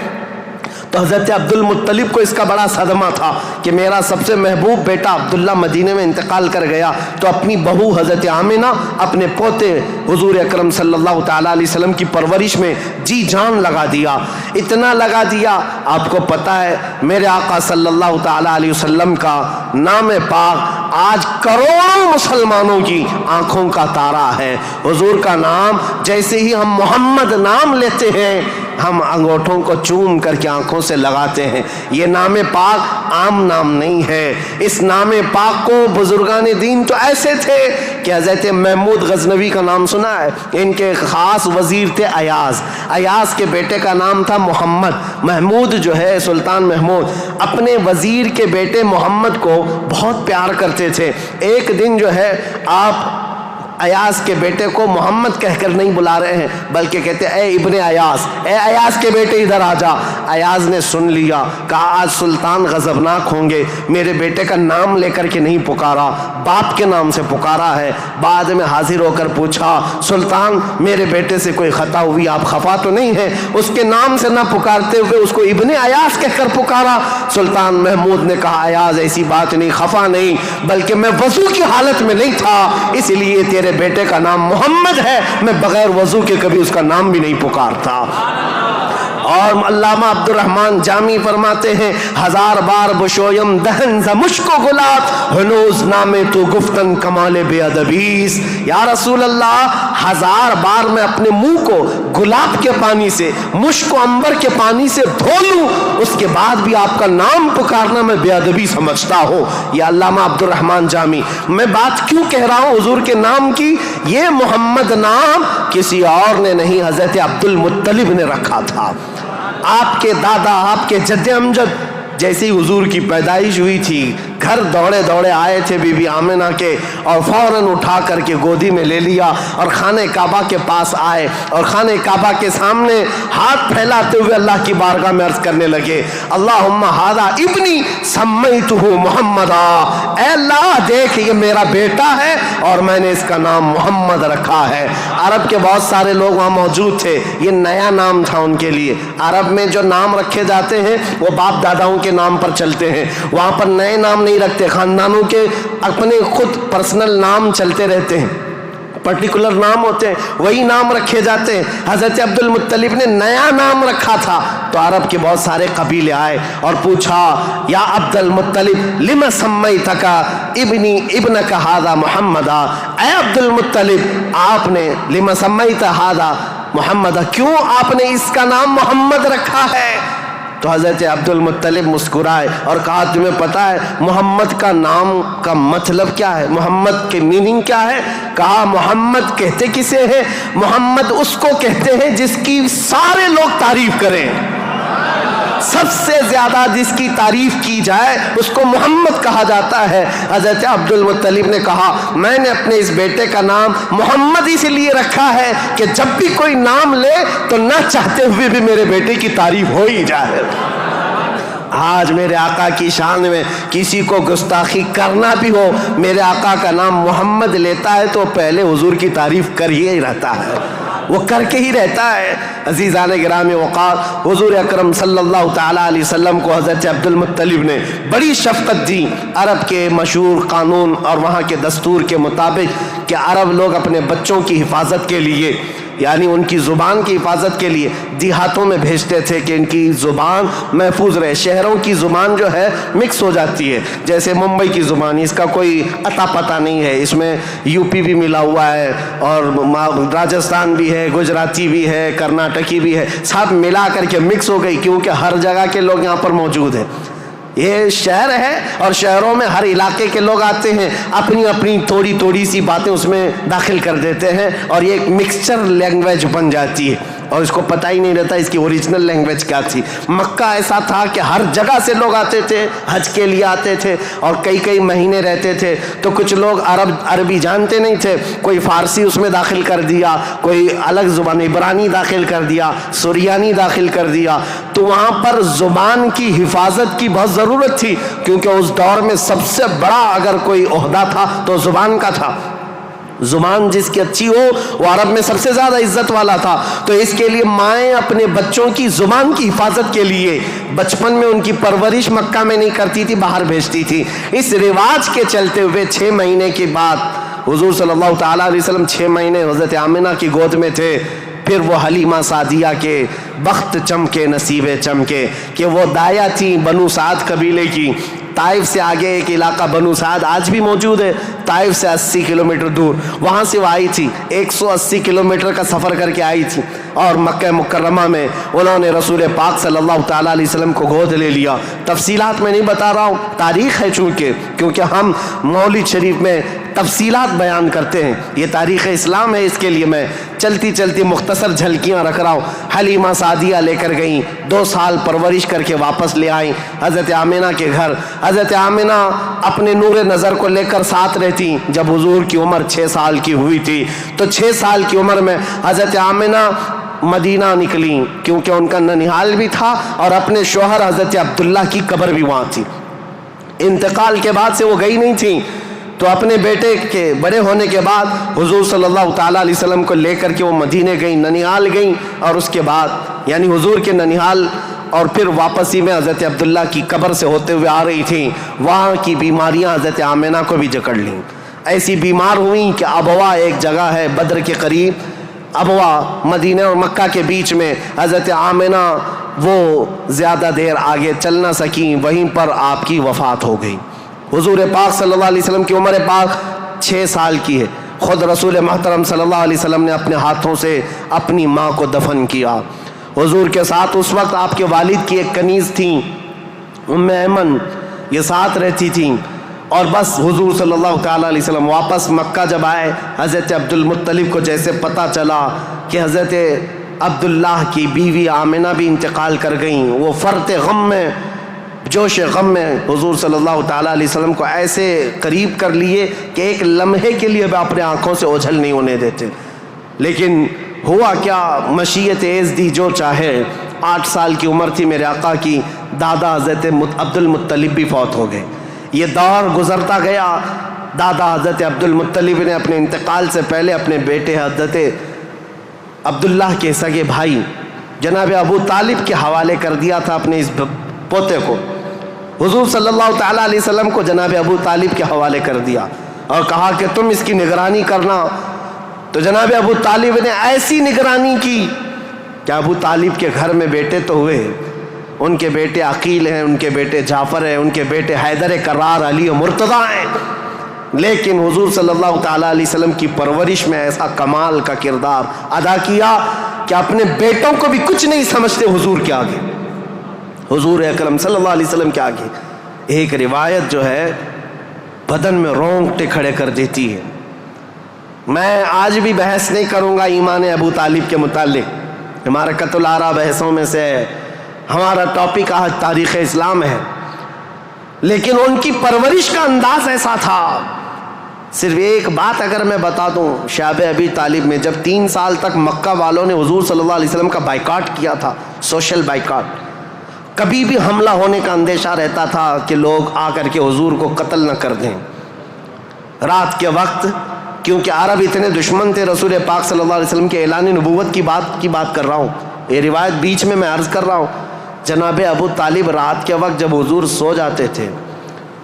تو حضرت عبد المطلب کو اس کا بڑا صدمہ تھا کہ میرا سب سے محبوب بیٹا عبداللہ مدینے میں انتقال کر گیا، تو اپنی بہو حضرت آمنہ اپنے پوتے حضور اکرم صلی اللہ تعالیٰ علیہ وسلم کی پرورش میں جی جان لگا دیا، اتنا لگا دیا۔ آپ کو پتہ ہے میرے آقا صلی اللہ تعالیٰ علیہ وسلم کا نام پاک آج کروڑوں مسلمانوں کی آنکھوں کا تارا ہے۔ حضور کا نام جیسے ہی ہم محمد نام لیتے ہیں ہم انگوٹھوں کو چوم کر کے آنکھوں سے لگاتے ہیں۔ یہ نام پاک عام نام نہیں ہے۔ اس نام پاک کو بزرگان دین تو ایسے تھے کہ حضرت محمود غزنوی کا نام سنا ہے، ان کے خاص وزیر تھے ایاز۔ ایاز کے بیٹے کا نام تھا محمد۔ محمود جو ہے سلطان محمود اپنے وزیر کے بیٹے محمد کو بہت پیار کرتے تھے۔ ایک دن جو ہے آپ ایاز کے بیٹے کو محمد کہہ کر نہیں بلا رہے ہیں، بلکہ کہتے اے ابن ایاز، اے ایاز کے بیٹے ادھر آ جا۔ ایاز نے سن لیا، کہا آج سلطان غضبناک ہوں گے، میرے بیٹے کا نام لے کر کے نہیں پکارا، باپ کے نام سے پکارا ہے۔ بعد میں حاضر ہو کر پوچھا سلطان میرے بیٹے سے کوئی خطا ہوئی، آپ خفا تو نہیں ہیں؟ اس کے نام سے نہ پکارتے ہوئے اس کو ابن ایاز کہہ کر پکارا۔ سلطان محمود نے کہا ایاز ایسی بات نہیں، خفا نہیں، بلکہ میں وضو کی حالت میں نہیں تھا، اس لیے تیرے بیٹے کا نام محمد ہے، میں بغیر وضو کے کبھی اس کا نام بھی نہیں پکارتا۔ اور علامہ عبد الرحمن جامی فرماتے ہیں ہزار بار بشویم دہن ز مشک و گلاب ہنوز نامے تو گفتن کمال بے ادبیس۔ یا رسول اللہ ہزار بار میں اپنے منہ کو گلاب کے پانی سے، مشک و عنبر کے پانی سے دھو لوں، اس کے بعد بھی آپ کا نام پکارنا میں بے ادبی سمجھتا ہوں۔ یہ علامہ عبد الرحمن جامی۔ میں بات کیوں کہہ رہا ہوں حضور کے نام کی؟ یہ محمد نام کسی اور نے نہیں، حضرت عبد المطلب نے رکھا تھا۔ آپ کے دادا، آپ کے جد امجد جیسے ہی حضور کی پیدائش ہوئی تھی، گھر دوڑے دوڑے آئے تھے بی بی آمنہ کے، اور فوراً اٹھا کر کے گودی میں لے لیا اور خانہ کعبہ کے پاس آئے اور خانہ کعبہ کے سامنے ہاتھ پھیلاتے ہوئے اللہ کی بارگاہ میں عرض کرنے لگے اللہم ھذا ابنی سمیتہ محمدا، اے اللہ دیکھ یہ میرا بیٹا ہے اور میں نے اس کا نام محمد رکھا ہے۔ عرب کے بہت سارے لوگ وہاں موجود تھے، یہ نیا نام تھا ان کے لیے۔ عرب میں جو نام رکھے جاتے ہیں وہ باپ داداؤں کے نام پر چلتے ہیں، وہاں پر نئے نام نہیں رکھتے، خاندانوں کے اپنے خود پرسنل نام چلتے رہتے ہیں، پرٹیکولر نام ہوتے ہیں، وہی نام رکھے جاتے ہیں۔ حضرت عبد المطلب نے نیا نام رکھا تھا، تو عرب کے بہت سارے قبیلے آئے اور پوچھا یا عبد المطلب لم سمیتک ابنی ابنک ھذا محمدا، اے عبد المطلب آپ نے لم سمیت ھذا محمدا، کیوں آپ نے اس کا نام محمد رکھا ہے؟ تو حضرت عبد المطلب مسکرائے اور کہا تمہیں پتہ ہے محمد کا نام کا مطلب کیا ہے، محمد کے میننگ کیا ہے؟ کہا محمد کہتے کسے ہیں؟ محمد اس کو کہتے ہیں جس کی سارے لوگ تعریف کریں، سب سے زیادہ جس کی تعریف کی جائے اس کو محمد کہا جاتا ہے۔ حضرت عبد المطلب نے کہا میں نے اپنے اس بیٹے کا نام محمد اس لیے رکھا ہے کہ جب بھی کوئی نام لے تو نہ چاہتے ہوئے بھی میرے بیٹے کی تعریف ہو ہی جائے۔ آج میرے آقا کی شان میں کسی کو گستاخی کرنا بھی ہو، میرے آقا کا نام محمد لیتا ہے تو پہلے حضور کی تعریف کر ہی رہتا ہے، وہ کر کے ہی رہتا ہے۔ عزیزان گرامی وقار، حضور اکرم صلی اللہ تعالیٰ علیہ وسلم کو حضرت عبد المطلب نے بڑی شفقت دی۔ عرب کے مشہور قانون اور وہاں کے دستور کے مطابق کہ عرب لوگ اپنے بچوں کی حفاظت کے لیے، یعنی ان کی زبان کی حفاظت کے لیے دیہاتوں میں بھیجتے تھے کہ ان کی زبان محفوظ رہے۔ شہروں کی زبان جو ہے مکس ہو جاتی ہے، جیسے ممبئی کی زبان، اس کا کوئی عطا پتہ نہیں ہے، اس میں یو پی بھی ملا ہوا ہے اور راجستھان بھی ہے، گجراتی بھی ہے، کرناٹکی بھی ہے، سب ملا کر کے مکس ہو گئی، کیونکہ ہر جگہ کے لوگ یہاں پر موجود ہیں۔ یہ شہر ہے اور شہروں میں ہر علاقے کے لوگ آتے ہیں، اپنی اپنی تھوڑی تھوڑی سی باتیں اس میں داخل کر دیتے ہیں اور یہ ایک مکسچر لینگویج بن جاتی ہے اور اس کو پتہ ہی نہیں رہتا اس کی اوریجنل لینگویج کیا تھی۔ مکہ ایسا تھا کہ ہر جگہ سے لوگ آتے تھے، حج کے لیے آتے تھے اور کئی کئی مہینے رہتے تھے، تو کچھ لوگ عربی جانتے نہیں تھے، کوئی فارسی اس میں داخل کر دیا، کوئی الگ زبان عبرانی داخل کر دیا، سریانی داخل کر دیا، تو وہاں پر زبان کی حفاظت کی بہت ضرورت تھی، کیونکہ اس دور میں سب سے بڑا اگر کوئی عہدہ تھا تو زبان کا تھا۔ زبان جس کی اچھی ہو وہ عرب میں سب سے زیادہ عزت والا تھا، تو اس کے لیے مائیں اپنے بچوں کی زبان کی حفاظت کے لیے بچپن میں ان کی پرورش مکہ میں نہیں کرتی تھی، باہر بھیجتی تھی۔ اس رواج کے چلتے ہوئے 6 مہینے کے بعد حضور صلی اللہ تعالیٰ علیہ وسلم 6 مہینے حضرت آمنہ کی گود میں تھے، پھر وہ حلیمہ سعدیہ کے بخت چمکے، نصیبے چمکے کہ وہ دایا تھیں بنو سعد قبیلے کی، طائف سے آگے ایک علاقہ بنو سعد آج بھی موجود ہے، طائف سے 80 کلومیٹر دور، وہاں سے وہ آئی تھی، 180 کلومیٹر کا سفر کر کے آئی تھی، اور مکہ مکرمہ میں انہوں نے رسول پاک صلی اللہ تعالیٰ علیہ وسلم کو گود لے لیا۔ تفصیلات میں نہیں بتا رہا ہوں، تاریخ ہے کیونکہ ہم مولد شریف میں تفصیلات بیان کرتے ہیں، یہ تاریخ اسلام ہے، اس کے لیے میں چلتی چلتی مختصر جھلکیاں رکھ رہا ہوں۔ حلیمہ سعدیہ لے کر گئیں، 2 سال پرورش کر کے واپس لے آئیں حضرت آمنہ کے گھر۔ حضرت آمنہ اپنے نور نظر کو لے کر ساتھ رہتی۔ جب حضور کی عمر 6 سال کی ہوئی تھی تو 6 سال کی عمر میں حضرت آمنہ مدینہ نکلی، کیونکہ ان کا ننیحال بھی تھا اور اپنے شوہر حضرت عبداللہ کی قبر بھی وہاں تھی۔ انتقال کے بعد سے وہ گئی نہیں تھیں، تو اپنے بیٹے کے بڑے ہونے کے بعد حضور صلی اللہ تعالیٰ علیہ وسلم کو لے کر کے وہ مدینے گئیں، ننیحال گئیں، اور اس کے بعد یعنی حضور کے ننیحال اور پھر واپسی میں حضرت عبداللہ کی قبر سے ہوتے ہوئے آ رہی تھیں، وہاں کی بیماریاں حضرت آمنہ کو بھی جکڑ لیں، ایسی بیمار ہوئیں کہ ابوا ایک جگہ ہے بدر کے قریب، ابوا مدینہ اور مکہ کے بیچ میں، حضرت آمنہ وہ زیادہ دیر آگے چل نہ سکیں، وہیں پر آپ کی وفات ہو گئی۔ حضور پاک صلی اللہ علیہ وسلم کی عمر پاک 6 سال کی ہے، خود رسول محترم صلی اللہ علیہ وسلم نے اپنے ہاتھوں سے اپنی ماں کو دفن کیا۔ حضور کے ساتھ اس وقت آپ کے والد کی ایک کنیز تھیں ام ایمن، یہ ساتھ رہتی تھیں، اور بس حضور صلی اللہ تعالیٰ علیہ وسلم واپس مکہ جب آئے، حضرت عبد المطلب کو جیسے پتہ چلا کہ حضرت عبداللہ کی بیوی آمنہ بھی انتقال کر گئیں، وہ فرط غم میں، جوش غم میں حضور صلی اللہ تعالیٰ علیہ وسلم کو ایسے قریب کر لیے کہ ایک لمحے کے لیے بھی اپنے آنکھوں سے اوجھل نہیں ہونے دیتے۔ لیکن ہوا کیا، مشیت ایز دی جو چاہے، 8 سال کی عمر تھی میرے آقا کی، دادا حضرت عبد المطلب بھی فوت ہو گئے۔ یہ دور گزرتا گیا، دادا حضرت عبد المطلب نے اپنے انتقال سے پہلے اپنے بیٹے حضرت عبداللہ کے سگے بھائی جناب ابو طالب کے حوالے کر دیا تھا اپنے اس پوتے کو۔ حضور صلی اللہ تعالیٰ علیہ وسلم کو جناب ابو طالب کے حوالے کر دیا اور کہا کہ تم اس کی نگرانی کرنا۔ تو جناب ابو طالب نے ایسی نگرانی کی کہ ابو طالب کے گھر میں بیٹے تو ہوئے، ان کے بیٹے عقیل ہیں، ان کے بیٹے جعفر ہیں، ان کے بیٹے حیدر کرار، علی و مرتضیٰ ہیں، لیکن حضور صلی اللہ تعالیٰ علیہ وسلم کی پرورش میں ایسا کمال کا کردار ادا کیا کہ اپنے بیٹوں کو بھی کچھ نہیں سمجھتے حضور کے آگے، حضور اکرم صلی اللہ علیہ وسلم کے آگے۔ ایک روایت جو ہے بدن میں رونگٹے کھڑے کر دیتی ہے۔ میں آج بھی بحث نہیں کروں گا ایمان ابو طالب کے متعلق، ہمارا قتل آرا بحثوں میں سے ہمارا ٹاپک آج تاریخ اسلام ہے، لیکن ان کی پرورش کا انداز ایسا تھا۔ صرف ایک بات اگر میں بتا دوں، شعب ابی طالب میں جب 3 سال تک مکہ والوں نے حضور صلی اللہ علیہ وسلم کا بائیکاٹ کیا تھا، سوشل بائیکاٹ، کبھی بھی حملہ ہونے کا اندیشہ رہتا تھا کہ لوگ آ کر کے حضور کو قتل نہ کر دیں۔ رات کے وقت، کیونکہ عرب اتنے دشمن تھے رسول پاک صلی اللہ علیہ وسلم کے اعلان نبوت کی بات کر رہا ہوں، یہ روایت بیچ میں عرض کر رہا ہوں۔ جناب ابو طالب رات کے وقت جب حضور سو جاتے تھے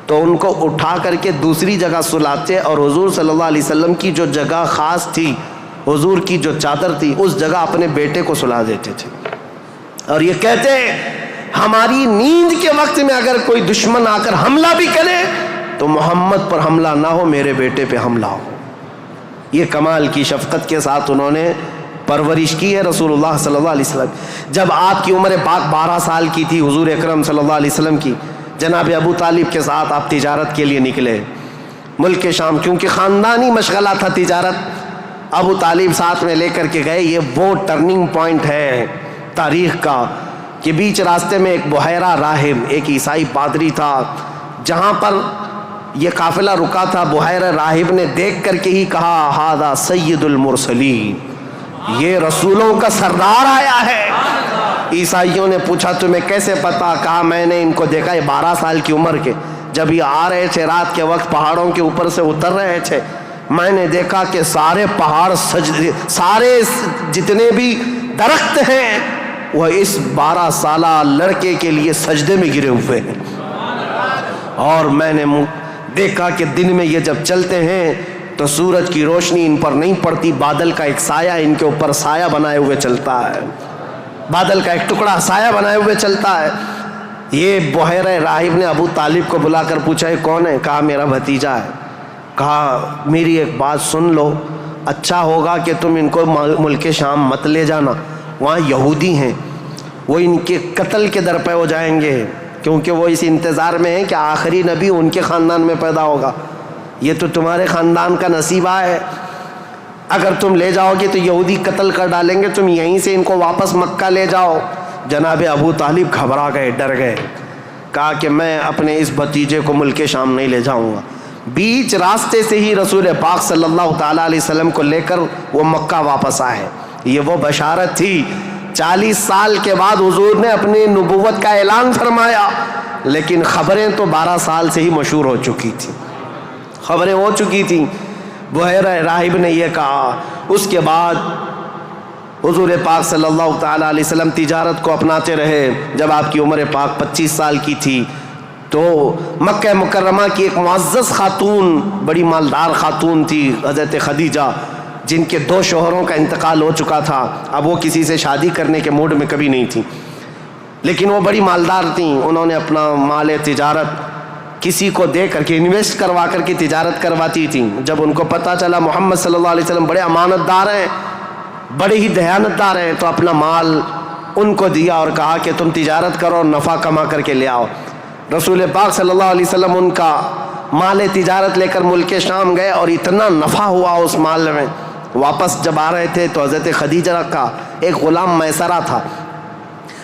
تو ان کو اٹھا کر کے دوسری جگہ سلاتے اور حضور صلی اللہ علیہ وسلم کی جو جگہ خاص تھی، حضور کی جو چادر تھی، اس جگہ اپنے بیٹے کو سلا دیتے تھے، اور یہ کہتے ہماری نیند کے وقت میں اگر کوئی دشمن آ کر حملہ بھی کرے تو محمد پر حملہ نہ ہو، میرے بیٹے پہ حملہ ہو۔ یہ کمال کی شفقت کے ساتھ انہوں نے پرورش کی ہے رسول اللہ صلی اللہ علیہ وسلم۔ جب آپ کی عمر پاک 12 سال کی تھی حضور اکرم صلی اللہ علیہ وسلم کی، جناب ابو طالب کے ساتھ آپ تجارت کے لیے نکلے ملک شام، کیونکہ خاندانی مشغلہ تھا تجارت، ابو طالب ساتھ میں لے کر کے گئے۔ یہ وہ ٹرننگ پوائنٹ ہے تاریخ کا کہ بیچ راستے میں ایک بحیرہ راہب، ایک عیسائی پادری تھا، جہاں پر یہ قافلہ رکا تھا، بحیرہ راہب نے دیکھ کر کے ہی کہا ہذا سید المرسلین، یہ رسولوں کا سردار آیا ہے۔ عیسائیوں نے پوچھا تمہیں کیسے پتا؟ کہا میں نے ان کو دیکھا، یہ 12 سال کی عمر کے، جب یہ آ رہے تھے رات کے وقت پہاڑوں کے اوپر سے اتر رہے تھے، میں نے دیکھا کہ سارے پہاڑ سارے جتنے بھی درخت ہیں وہ اس 12 سالہ لڑکے کے لیے سجدے میں گرے ہوئے ہیں، اور میں نے دیکھا کہ دن میں یہ جب چلتے ہیں تو سورج کی روشنی ان پر نہیں پڑتی، بادل کا ایک سایہ ان کے اوپر سایہ بنائے ہوئے چلتا ہے، بادل کا ایک ٹکڑا سایہ بنائے ہوئے چلتا ہے۔ یہ بحیر راہب نے ابو طالب کو بلا کر پوچھا یہ کون ہے؟ کہا میرا بھتیجا ہے۔ کہا میری ایک بات سن لو، اچھا ہوگا کہ تم ان کو ملک شام مت لے جانا، وہاں یہودی ہیں، وہ ان کے قتل کے در پہ ہو جائیں گے، کیونکہ وہ اس انتظار میں ہیں کہ آخری نبی ان کے خاندان میں پیدا ہوگا۔ یہ تو تمہارے خاندان کا نصیبہ ہے، اگر تم لے جاؤ گے تو یہودی قتل کر ڈالیں گے، تم یہیں سے ان کو واپس مکہ لے جاؤ۔ جناب ابو طالب گھبرا گئے، ڈر گئے، کہا کہ میں اپنے اس بھتیجے کو ملک شام نہیں لے جاؤں گا۔ بیچ راستے سے ہی رسول پاک صلی اللہ تعالیٰ علیہ وسلم کو لے کر وہ مکہ واپس آئے۔ یہ وہ بشارت تھی، 40 سال کے بعد حضور نے اپنی نبوت کا اعلان فرمایا، لیکن خبریں تو 12 سال سے ہی مشہور ہو چکی تھیں، خبریں ہو چکی تھیں۔ بحیر راہب نے یہ کہا۔ اس کے بعد حضور پاک صلی اللہ تعالیٰ علیہ وسلم تجارت کو اپناتے رہے۔ جب آپ کی عمر پاک 25 سال کی تھی تو مکہ مکرمہ کی ایک معزز خاتون، بڑی مالدار خاتون تھی، حضرت خدیجہ، جن کے 2 شوہروں کا انتقال ہو چکا تھا۔ اب وہ کسی سے شادی کرنے کے موڈ میں کبھی نہیں تھیں، لیکن وہ بڑی مالدار تھیں۔ انہوں نے اپنا مال تجارت کسی کو دے کر کے، انویسٹ کروا کر کے تجارت کرواتی تھیں۔ جب ان کو پتہ چلا محمد صلی اللہ علیہ وسلم بڑے امانت دار ہیں، بڑے ہی دیانت دار ہیں، تو اپنا مال ان کو دیا اور کہا کہ تم تجارت کرو اور نفع کما کر کے لے آؤ۔ رسول پاک صلی اللہ علیہ وسلم ان کا مال تجارت لے کر ملک شام گئے، اور اتنا نفع ہوا اس مال میں۔ واپس جب آ رہے تھے تو حضرت خدیجہ کا ایک غلام میسرہ تھا۔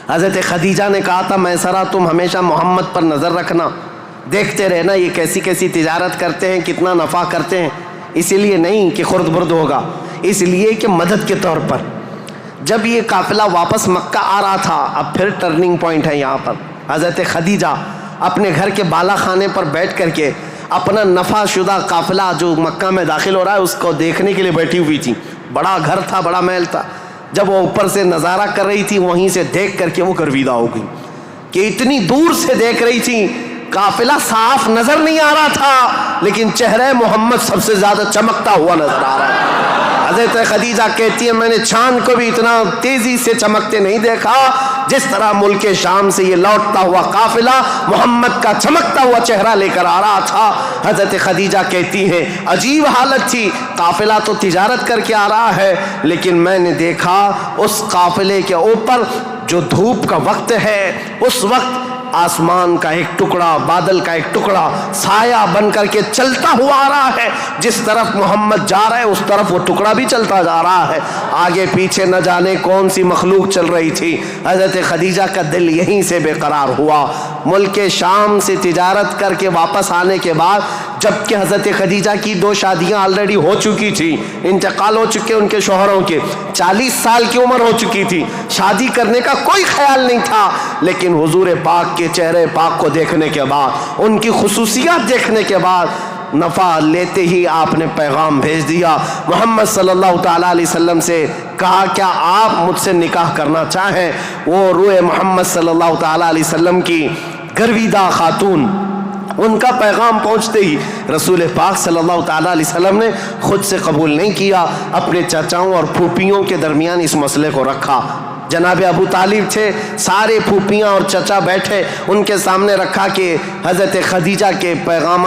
حضرت خدیجہ نے کہا تھا میسرہ تم ہمیشہ محمد پر نظر رکھنا، دیکھتے رہنا یہ کیسی کیسی تجارت کرتے ہیں، کتنا نفع کرتے ہیں، اسی لیے نہیں کہ خرد برد ہوگا، اس لیے کہ مدد کے طور پر۔ جب یہ قافلہ واپس مکہ آ رہا تھا، اب پھر ٹرننگ پوائنٹ ہے یہاں پر، حضرت خدیجہ اپنے گھر کے بالا خانے پر بیٹھ کر کے اپنا نفع شدہ قافلہ جو مکہ میں داخل ہو رہا ہے اس کو دیکھنے کے لیے بیٹھی ہوئی تھی۔ بڑا گھر تھا، بڑا محل تھا۔ جب وہ اوپر سے نظارہ کر رہی تھی، وہیں سے دیکھ کر کے وہ گرویدہ ہو گئی کہ اتنی دور سے دیکھ رہی تھی، قافلہ صاف نظر نہیں آ رہا تھا، لیکن چہرہ محمد سب سے زیادہ چمکتا ہوا نظر آ رہا ہے۔ حضرت خدیجہ کہتی ہے میں نے چاند کو بھی اتنا تیزی سے چمکتے نہیں دیکھا جس طرح ملک شام سے یہ لوٹتا ہوا قافلہ محمد کا چمکتا ہوا چہرہ لے کر آ رہا تھا۔ حضرت خدیجہ کہتی ہے عجیب حالت تھی، قافلہ تو تجارت کر کے آ رہا ہے، لیکن میں نے دیکھا اس قافلے کے اوپر جو دھوپ کا وقت ہے، اس وقت آسمان کا ایک ٹکڑا، بادل کا ایک ٹکڑا سایہ بن کر کے چلتا ہوا آ رہا ہے، جس طرف محمد جا رہا ہے اس طرف وہ ٹکڑا بھی چلتا جا رہا ہے۔ آگے پیچھے نہ جانے کون سی مخلوق چل رہی تھی۔ حضرت خدیجہ کا دل یہیں سے بے قرار ہوا۔ ملک شام سے تجارت کر کے واپس آنے کے بعد، جبکہ حضرت خدیجہ کی 2 شادیاں آلریڈی ہو چکی تھی، انتقال ہو چکے ان کے شوہروں کے، 40 سال کی عمر ہو چکی تھی، شادی کرنے کا کوئی خیال نہیں تھا، لیکن حضور پاک کے چہرے پاک کو دیکھنے کے بعد، ان کی خصوصیات دیکھنے کے بعد، نفع لیتے ہی آپ نے پیغام بھیج دیا محمد صلی اللہ تعالیٰ علیہ وسلم سے، کہا کیا آپ مجھ سے نکاح کرنا چاہیں؟ وہ روح محمد صلی اللہ تعالیٰ علیہ وسلم کی گرویدہ خاتون، ان کا پیغام پہنچتے ہی رسول پاک صلی اللہ تعالیٰ علیہ وسلم نے خود سے قبول نہیں کیا، اپنے چچاؤں اور پھوپھیوں کے درمیان اس مسئلے کو رکھا۔ جناب ابو طالب تھے، سارے پھوپھیاں اور چچا بیٹھے، ان کے سامنے رکھا کہ حضرت خدیجہ کے پیغام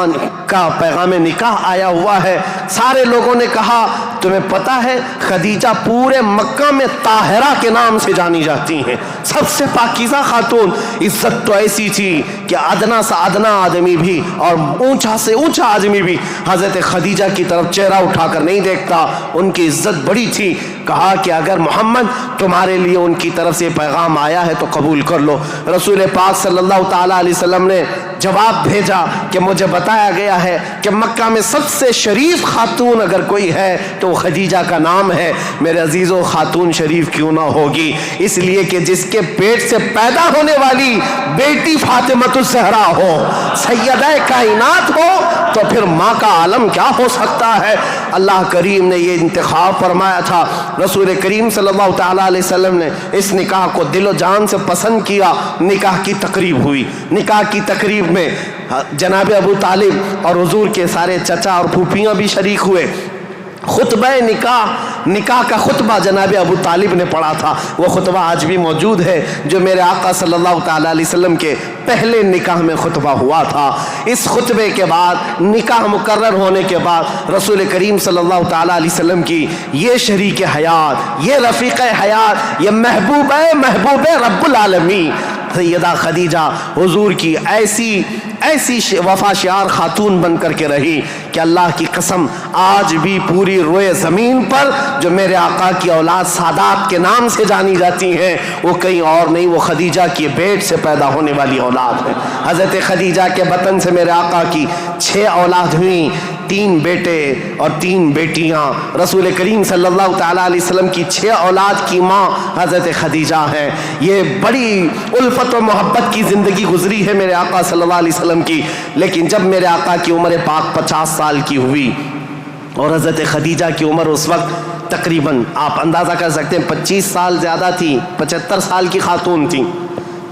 نکاح آیا ہوا ہے۔ سارے لوگوں نے کہا تمہیں پتہ ہے خدیجہ پورے مکہ میں طاہرہ کے نام سے جانی جاتی ہیں، سب سے پاکیزہ خاتون۔ عزت تو ایسی تھی کہ ادنا سے ادنا آدمی بھی اور اونچا سے اونچا آدمی بھی حضرت خدیجہ کی طرف چہرہ اٹھا کر نہیں دیکھتا، ان کی عزت بڑی تھی۔ کہا کہ اگر محمد تمہارے لیے ان کی طرف سے پیغام آیا ہے تو قبول کر لو۔ رسول پاک صلی اللہ تعالیٰ علیہ وسلم نے جواب بھیجا کہ مجھے بتایا گیا ہے کہ مکہ میں سب سے شریف خاتون اگر کوئی ہے تو خدیجہ کا نام ہے۔ میرے عزیزو، خاتون شریف کیوں نہ ہوگی؟ اس لیے کہ جس کے پیٹ سے پیدا ہونے والی بیٹی فاطمۃ الزہرا ہو، سیدہ کائنات ہو، تو پھر ماں کا عالم کیا ہو سکتا ہے؟ اللہ کریم نے یہ انتخاب فرمایا تھا۔ رسول کریم صلی اللہ تعالیٰ علیہ وسلم نے اس نکاح کو دل و جان سے پسند کیا۔ نکاح کی تقریب ہوئی، نکاح کی تقریب میں جناب ابو طالب اور حضور کے سارے چچا اور پھوپھیاں بھی شریک ہوئے۔ خطبہ نکاح کا خطبہ جناب ابو طالب نے پڑھا تھا. وہ خطبہ آج بھی موجود ہے جو میرے آقا صلی اللہ تعالیٰ علیہ وسلم کے پہلے نکاح میں خطبہ ہوا تھا. اس خطبے کے بعد نکاح مقرر ہونے کے بعد رسول کریم صلی اللہ تعالیٰ علیہ وسلم کی یہ شریک حیات، یہ رفیق حیات، یہ محبوب رب العالمین سیدہ خدیجہ حضور کی ایسی وفا شعار خاتون بن کر کے رہی کہ اللہ کی قسم آج بھی پوری روئے زمین پر جو میرے آقا کی اولاد سادات کے نام سے جانی جاتی ہیں وہ کہیں اور نہیں، وہ خدیجہ کی بیٹ سے پیدا ہونے والی اولاد ہے. حضرت خدیجہ کے بطن سے میرے آقا کی 6 اولاد ہوئیں، 3 بیٹے اور 3 بیٹیاں. رسول کریم صلی اللہ تعالیٰ علیہ وسلم کی 6 اولاد کی ماں حضرت خدیجہ ہے. یہ بڑی الفت و محبت کی زندگی گزری ہے میرے آقا صلی اللہ علیہ وسلم کی. لیکن جب میرے آقا کی عمر پاک 50 سال کی ہوئی اور حضرت خدیجہ کی عمر اس وقت تقریباً آپ اندازہ کر سکتے ہیں 25 سال زیادہ تھی، 75 سال کی خاتون تھی.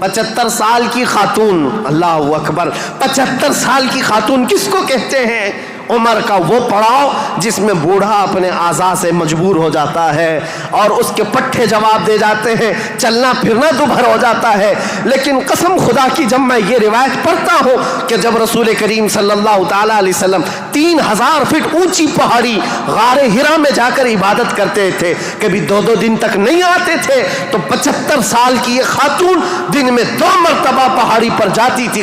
75 سال کی خاتون، اللہ اکبر، 75 سال کی خاتون کس کو کہتے ہیں؟ عمر کا وہ پڑاؤ جس میں بوڑھا اپنے اعضاء سے مجبور ہو جاتا ہے اور اس کے پٹھے جواب دے جاتے ہیں، چلنا پھرنا دوبھر ہو جاتا ہے. لیکن قسم خدا کی جب میں یہ روایت پڑھتا ہوں کہ جب رسول کریم صلی اللہ تعالیٰ علیہ وسلم 3000 فٹ اونچی پہاڑی غار ہرا میں جا کر عبادت کرتے تھے، کبھی 2 دن تک نہیں آتے تھے، تو 75 سال کی یہ خاتون دن میں 2 مرتبہ پہاڑی پر جاتی تھی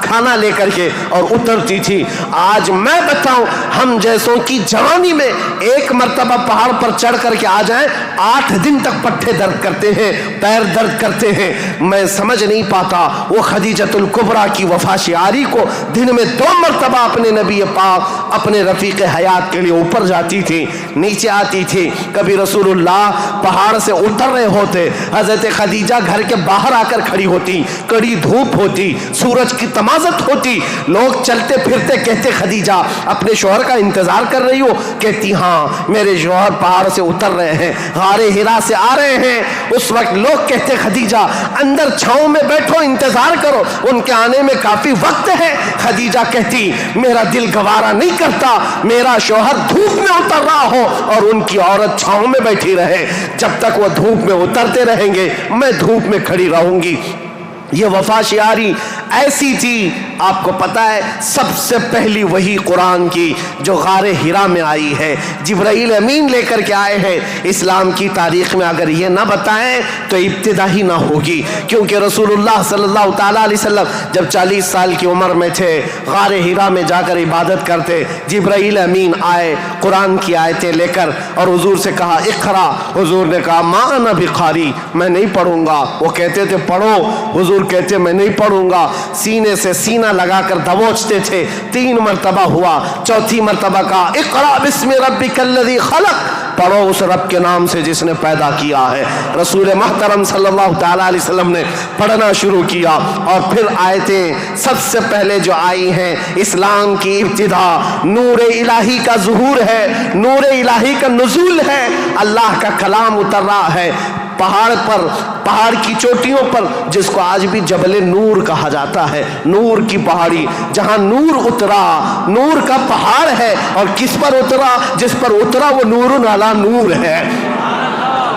کھانا لے کر کے اور اترتی تھی. آج میں بتاؤں ہم جیسوں کی جوانی میں 1 مرتبہ پہاڑ پر چڑھ کر کے آ جائیں 8 دن تک پٹھے درد کرتے ہیں، پیر درد کرتے ہیں. میں سمجھ نہیں پاتا وہ خدیجۃ الکبریٰ کی وفا شعاری کو دن میں 2 مرتبہ اپنے نبی پاک اپنے رفیق حیات کے لیے اوپر جاتی تھی، نیچے آتی تھی. کبھی رسول اللہ پہاڑ سے اتر رہے ہوتے، حضرت خدیجہ گھر کے باہر آ کر کھڑی ہوتی، کڑی دھوپ ہوتی، سورج کی تمازت ہوتی، لوگ چلتے پھرتے کہتے خدیجہ اپنے شوہر کا انتظار کر رہی ہو؟ کہتی ہاں میرے شوہر پہاڑ سے اتر رہے ہیں، غار ہرا سے آ رہے ہیں. اس وقت لوگ کہتے خدیجہ اندر چھاؤں میں بیٹھو، انتظار کرو، ان کے آنے میں کافی وقت ہے. خدیجہ کہتی میرا دل گوارا نہیں کرتا میرا شوہر دھوپ میں اتر رہا ہو اور ان کی عورت چھاؤں میں بیٹھی رہے. جب تک وہ دھوپ میں اترتے رہیں گے میں دھوپ میں کھڑی رہوں گی. یہ وفا شعاری ایسی تھی. آپ کو پتا ہے سب سے پہلی وہی قرآن کی جو غار ہرا میں آئی ہے، جبرائیل امین لے کر کے آئے ہیں. اسلام کی تاریخ میں اگر یہ نہ بتائیں تو ابتدا ہی نہ ہوگی، کیونکہ رسول اللہ صلی اللہ تعالیٰ علیہ وسلم جب 40 سال کی عمر میں تھے غار ہرا میں جا کر عبادت کرتے، جبرائیل امین آئے قرآن کی آیتیں لے کر اور حضور سے کہا اقرا. حضور نے کہا ما انا بقاری، میں نہیں پڑھوں گا. وہ کہتے تھے پڑھو، حضور کہتے میں نہیں پڑھوں گا. سینے سے سینہ لگا کر دبوچتے تھے. 3 مرتبہ ہوا، 4تھی مرتبہ کہا اقرا بسم ربک الذی خلق، پڑھو اس رب کے نام سے جس نے پیدا کیا ہے. رسول محترم صلی اللہ تعالیٰ علیہ وسلم نے پڑھنا شروع کیا اور پھر آیتیں سب سے پہلے جو آئی ہیں اسلام کی ابتدا نور الہی کا ظہور ہے، نور الہی کا نزول ہے. اللہ کا کلام اتر رہا ہے پہاڑ پر، پہاڑ کی چوٹیوں پر، جس کو آج بھی جبل نور کہا جاتا ہے. نور کی پہاڑی جہاں نور اترا، نور کا پہاڑ ہے. اور کس پر اترا؟ جس پر اترا وہ نور علی نور ہے.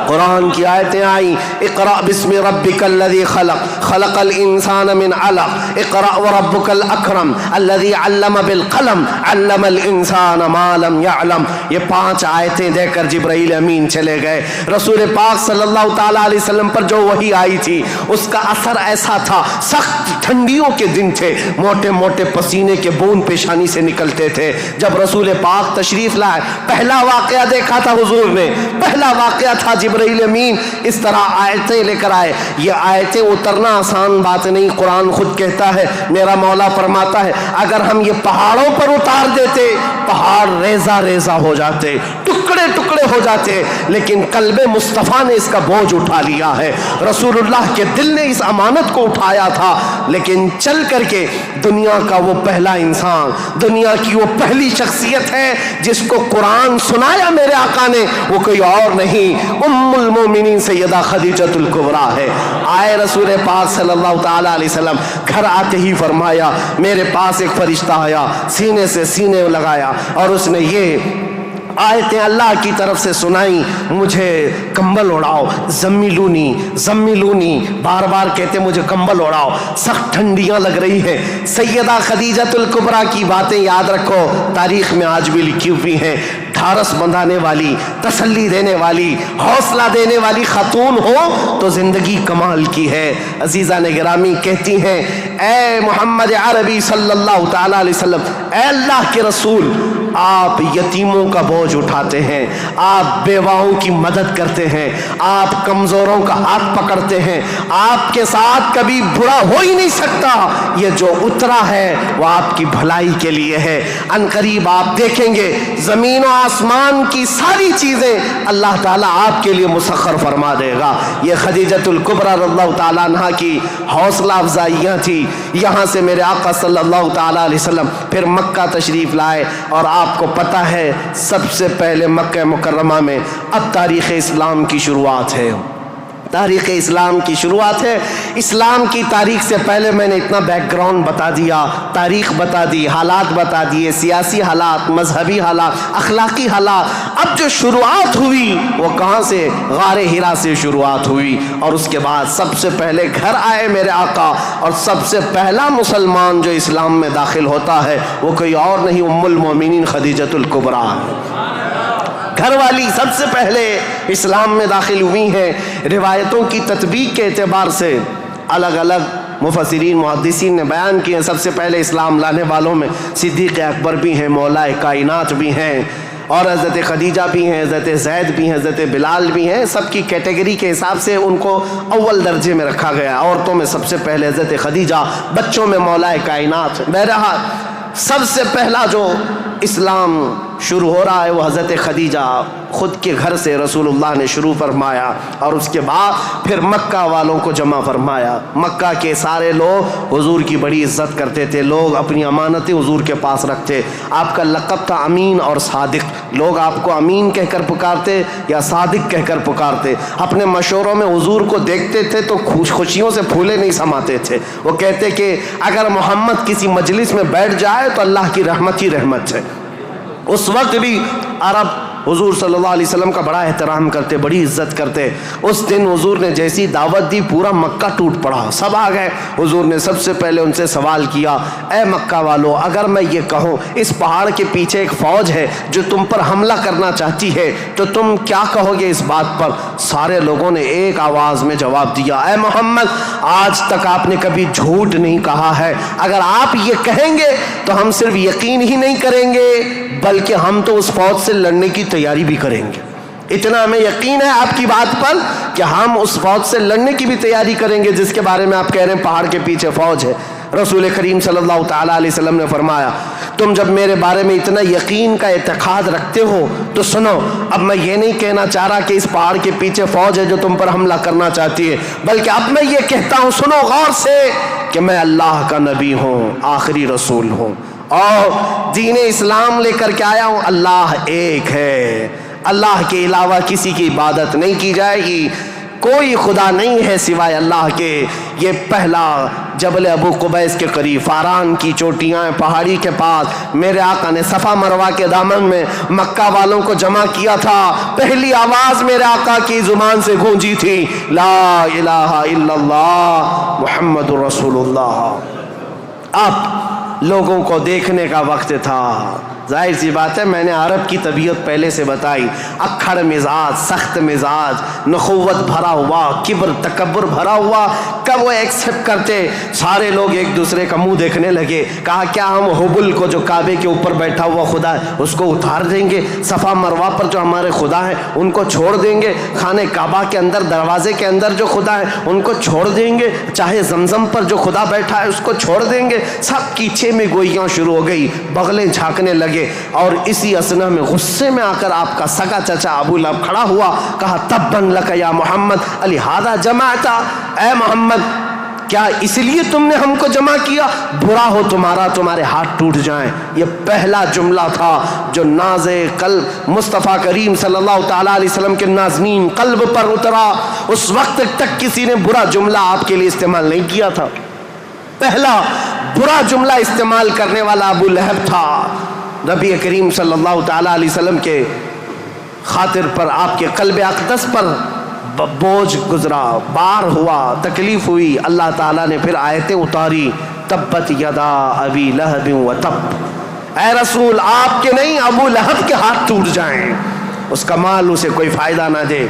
قرآن کی آیتیں آئیں اقرأ بسم ربک الذی خلق خلق الانسان من علق اقرأ وربک الاکرم الذی علم بالقلم علم الانسان ما لم یعلم. یہ 5 آیتیں دے کر جبرائیل امین چلے گئے. رسول پاک صلی اللہ تعالیٰ علیہ وسلم پر جو وحی آئی تھی اس کا اثر ایسا تھا، سخت ٹھنڈیوں کے دن تھے، موٹے موٹے پسینے کے بوند پیشانی سے نکلتے تھے. جب رسول پاک تشریف لائے پہلا واقعہ دیکھا تھا حضور نے، پہلا واقعہ تھا جبرائیل امین اس طرح آیتیں لے کر آئے. یہ آیتیں اترنا آسان بات نہیں. قرآن خود کہتا ہے، میرا مولا فرماتا ہے اگر ہم یہ پہاڑوں پر اتار دیتے پہاڑ ریزہ ریزہ ہو جاتے، ٹکڑے ٹکڑے ہو جاتے، لیکن قلب مصطفیٰ نے اس کا بوجھ اٹھا لیا ہے. رسول اللہ کے دل نے اس امانت کو اٹھایا تھا، لیکن چل کر کے دنیا کا وہ پہلا انسان، دنیا کی وہ پہلی شخصیت ہے جس کو قرآن سنایا میرے آقا نے، وہ کوئی اور نہیں، ام المومنین سیدہ خدیجۃ الکبریٰ ہے. آئے رسول پاک صلی اللہ تعالیٰ علیہ وسلم، گھر آتے ہی فرمایا میرے پاس ایک فرشتہ آیا، سینے سے سینے لگایا اور اس نے یہ آیتیں اللہ کی طرف سے سنائیں، مجھے کمبل اڑاؤ، زمیلونی زمیلونی، بار بار کہتے مجھے کمبل اڑاؤ، سخت ٹھنڈیاں لگ رہی ہیں۔ سیدہ خدیجۃ الکبریٰ کی باتیں یاد رکھو، تاریخ میں آج بھی لکھی ہوئی ہیں۔ ڈھارس بندھانے والی، تسلی دینے والی، حوصلہ دینے والی خاتون ہو تو زندگی کمال کی ہے۔ عزیزان گرامی کہتی ہیں اے محمد عربی صلی اللہ تعالی علیہ وسلم، اے اللہ کے رسول، آپ یتیموں کا بوجھ اٹھاتے ہیں، آپ بیواؤں کی مدد کرتے ہیں، آپ کمزوروں کا ہاتھ پکڑتے ہیں، آپ کے ساتھ کبھی برا ہو ہی نہیں سکتا، یہ جو اترا ہے وہ آپ کی بھلائی کے لیے ہے۔ ان قریب آپ دیکھیں گے زمین و آسمان کی ساری چیزیں اللہ تعالیٰ آپ کے لیے مسخر فرما دے گا۔ یہ خدیجۃ الکبریٰ رضی اللہ تعالیٰ عنہ کی حوصلہ افزائیاں تھی۔ یہاں سے میرے آقا صلی اللہ تعالیٰ علیہ وسلم پھر مکہ تشریف لائے، اور آپ کو پتہ ہے سب سے پہلے مکہ مکرمہ میں اب تاریخ اسلام کی شروعات ہے۔ تاریخ اسلام کی شروعات ہے۔ اسلام کی تاریخ سے پہلے میں نے اتنا بیک گراؤنڈ بتا دیا، تاریخ بتا دی، حالات بتا دیے، سیاسی حالات، مذہبی حالات، اخلاقی حالات۔ اب جو شروعات ہوئی وہ کہاں سے؟ غار حرا سے شروعات ہوئی، اور اس کے بعد سب سے پہلے گھر آئے میرے آقا، اور سب سے پہلا مسلمان جو اسلام میں داخل ہوتا ہے وہ کوئی اور نہیں، ام المومنین خدیجۃ الکبریٰ، گھر والی سب سے پہلے اسلام میں داخل ہوئی ہیں۔ روایتوں کی تطبیق کے اعتبار سے الگ الگ مفسرین محدثین نے بیان کیے ہیں۔ سب سے پہلے اسلام لانے والوں میں صدیق اکبر بھی ہیں، مولا کائنات بھی ہیں، اور حضرت خدیجہ بھی ہیں، حضرت زید بھی ہیں، حضرت بلال بھی ہیں۔ سب کی کیٹیگری کے حساب سے ان کو اول درجے میں رکھا گیا۔ عورتوں میں سب سے پہلے حضرت خدیجہ، بچوں میں مولا کائنات۔ بہرحال سب سے پہلا جو اسلام شروع ہو رہا ہے وہ حضرت خدیجہ خود کے گھر سے رسول اللہ نے شروع فرمایا، اور اس کے بعد پھر مکہ والوں کو جمع فرمایا۔ مکہ کے سارے لوگ حضور کی بڑی عزت کرتے تھے، لوگ اپنی امانتیں حضور کے پاس رکھتے۔ آپ کا لقب تھا امین اور صادق، لوگ آپ کو امین کہہ کر پکارتے یا صادق کہہ کر پکارتے۔ اپنے مشوروں میں حضور کو دیکھتے تھے تو خوشیوں سے پھولے نہیں سماتے تھے۔ وہ کہتے کہ اگر محمد کسی مجلس میں بیٹھ جائے تو اللہ کی رحمت ہی رحمت ہے۔ اس وقت بھی عرب حضور صلی اللہ علیہ وسلم کا بڑا احترام کرتے، بڑی عزت کرتے۔ اس دن حضور نے جیسی دعوت دی پورا مکہ ٹوٹ پڑا، سب آ گئے۔ حضور نے سب سے پہلے ان سے سوال کیا، اے مکہ والو، اگر میں یہ کہوں اس پہاڑ کے پیچھے ایک فوج ہے جو تم پر حملہ کرنا چاہتی ہے تو تم کیا کہو گے اس بات پر؟ سارے لوگوں نے ایک آواز میں جواب دیا، اے محمد، آج تک آپ نے کبھی جھوٹ نہیں کہا ہے، اگر آپ یہ کہیں گے تو ہم صرف یقین ہی نہیں کریں گے بلکہ ہم تو اس فوج سے لڑنے کی تیاری بھی کریں گے۔ اتنا ہمیں یقین ہے آپ کی بات پر کہ ہم اس فوج سے لڑنے کی بھی تیاری کریں گے جس کے بارے میں آپ کہہ رہے ہیں پہاڑ کے پیچھے فوج ہے۔ رسول کریم صلی اللہ تعالیٰ علیہ وسلم نے فرمایا، تم جب میرے بارے میں اتنا یقین کا اعتقاد رکھتے ہو تو سنو، اب میں یہ نہیں کہنا چاہ رہا کہ اس پہاڑ کے پیچھے فوج ہے جو تم پر حملہ کرنا چاہتی ہے، بلکہ اب میں یہ کہتا ہوں، سنو غور سے، کہ میں اللہ کا نبی ہوں، آخری رسول ہوں، اور دین اسلام لے کر کے آیا ہوں۔ اللہ ایک ہے، اللہ کے علاوہ کسی کی عبادت نہیں کی جائے گی، کوئی خدا نہیں ہے سوائے اللہ کے۔ یہ پہلا جبل ابو قبیس کے قریب فاران کی چوٹیاں پہاڑی کے پاس میرے آقا نے صفا مروہ کے دامن میں مکہ والوں کو جمع کیا تھا۔ پہلی آواز میرے آقا کی زبان سے گونجی تھی، لا الہ الا اللہ محمد رسول اللہ۔ اب لوگوں کو دیکھنے کا وقت تھا۔ ظاہر سی بات ہے، میں نے عرب کی طبیعت پہلے سے بتائی، اکھڑ مزاج، سخت مزاج، نخوت بھرا ہوا، کبر تکبر بھرا ہوا، کب وہ ایکسپٹ کرتے؟ سارے لوگ ایک دوسرے کا منہ دیکھنے لگے، کہا کیا ہم حبل کو جو کعبے کے اوپر بیٹھا ہوا خدا ہے اس کو اتار دیں گے؟ صفا مروہ پر جو ہمارے خدا ہیں ان کو چھوڑ دیں گے؟ خانہ کعبہ کے اندر دروازے کے اندر جو خدا ہے ان کو چھوڑ دیں گے؟ چاہے زمزم پر جو خدا بیٹھا ہے اس کو چھوڑ دیں گے؟ سب کی چھ میں گوئیاں شروع ہو گئی، بغلیں جھانکنے لگے، اور اسی اثنا میں غصے میں آ کر آپ کا سگا چچا ابو لہب کھڑا ہوا، کہا تبن لک یا محمد لہذا جمعتا، اے محمد کیا اس لیے تم نے ہم کو جمع کیا؟ برا ہو تمہارا، تمہارے ہاتھ ٹوٹ جائیں۔ یہ پہلا جملہ تھا جو ناز قلب مصطفیٰ کریم صلی اللہ تعالیٰ علیہ وسلم کے نازنین قلب پر اترا۔ اس وقت تک کسی نے برا جملہ آپ کے لیے استعمال نہیں کیا تھا۔ پہلا برا جملہ استعمال کرنے والا ابو لہب تھا۔ نبی کریم صلی اللہ تعالیٰ علیہ وسلم کے خاطر پر، آپ کے قلب اقدس پر بوجھ گزرا، بار ہوا، تکلیف ہوئی، اللہ تعالیٰ نے پھر آیتیں اتاری، تبت یدا ابی لہب و تب، اے رسول آپ کے نہیں، ابو لہب کے ہاتھ ٹوٹ جائیں، اس کا مال اسے کوئی فائدہ نہ دے۔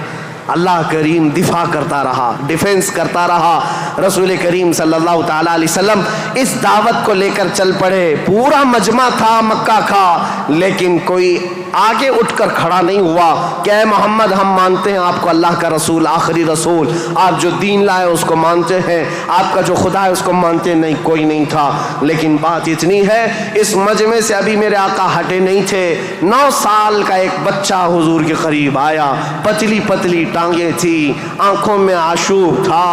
اللہ کریم دفاع کرتا رہا، ڈیفنس کرتا رہا۔ رسول کریم صلی اللہ تعالیٰ علیہ وسلم اس دعوت کو لے کر چل پڑے، پورا مجمع تھا مکہ کا، لیکن کوئی آگے اٹھ کر کھڑا نہیں ہوا کہ اے محمد ہم مانتے ہیں آپ کو اللہ کا رسول، آخری رسول، آپ جو دین لائے اس کو مانتے ہیں، آپ کا جو خدا ہے اس کو مانتے ہیں۔ نہیں، کوئی نہیں تھا۔ لیکن بات اتنی ہے، اس مجمع سے ابھی میرے آقا ہٹے نہیں تھے۔ 9 سال کا ایک بچہ حضور کے قریب آیا، پتلی پتلی ٹانگیں تھی، آنکھوں میں آشوب تھا،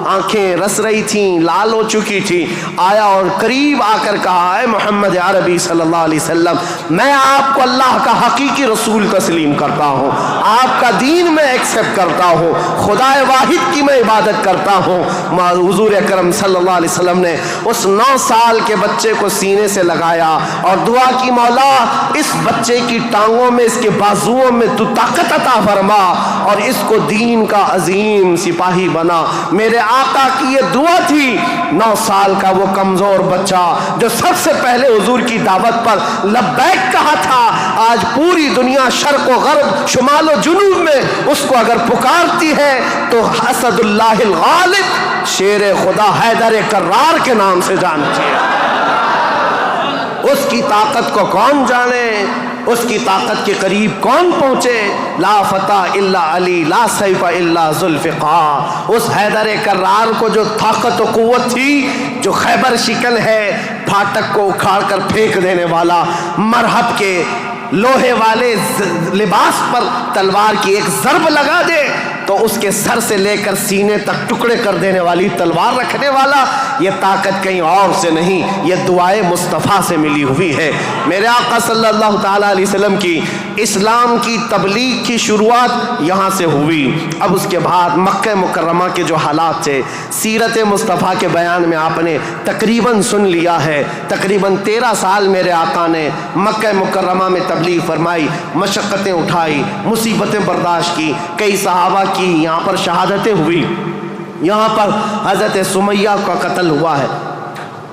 آنکھیں رس رہی تھیں، لال ہو چکی تھی، آیا اور قریب آ کر کہا اے محمد عربی صلی اللہ علیہ وسلم، میں آپ کو اللہ کا حقیقی رسول تسلیم کرتا ہوں، آپ کا دین میں ایکسپٹ کرتا ہوں، خدا واحد کی میں عبادت کرتا ہوں۔ حضور اکرم صلی اللہ علیہ وسلم نے اس 9 سال کے بچے کو سینے سے لگایا اور دعا کی، مولا اس بچے کی ٹانگوں میں، اس کے بازوؤں میں تو طاقت عطا فرما اور اس کو دین کا عظیم سپاہی بنا۔ میرے آقا کی یہ دعا تھی۔ 9 سال کا وہ کمزور بچہ جو سب سے پہلے حضور کی دعوت پر لبیک کہا تھا، آج پوری دنیا شرق و غرب، شمال و جنوب میں اس کو اگر پکارتی ہے تو اسد اللہ الغالب، شیر خدا حیدر کرار کے نام سے جانتی ہے۔ اس کی طاقت کو کون جانے، اس کی طاقت کے قریب کون پہنچے؟ لا فتح الا علی، لا سیف الا ذوالفقار۔ اس حیدر کرار کو جو طاقت و قوت تھی، جو خیبر شکن ہے، پھاٹک کو اکھاڑ کر پھینک دینے والا، مرحب کے لوہے والے لباس پر تلوار کی ایک ضرب لگا دے تو اس کے سر سے لے کر سینے تک ٹکڑے کر دینے والی تلوار رکھنے والا، یہ طاقت کہیں اور سے نہیں، یہ دعائے مصطفیٰ سے ملی ہوئی ہے۔ میرے آقا صلی اللہ تعالیٰ علیہ وسلم کی اسلام کی تبلیغ کی شروعات یہاں سے ہوئی۔ اب اس کے بعد مکہ مکرمہ کے جو حالات تھے، سیرت مصطفیٰ کے بیان میں آپ نے تقریباً سن لیا ہے۔ تقریباً 13 سال میرے آقا نے مکہ مکرمہ میں تبلیغ فرمائی، مشقتیں اٹھائی، مصیبتیں برداشت کی، کئی صحابہ کی یہاں پر شہادتیں ہوئی۔ یہاں پر حضرت سمیہ کا قتل ہوا ہے،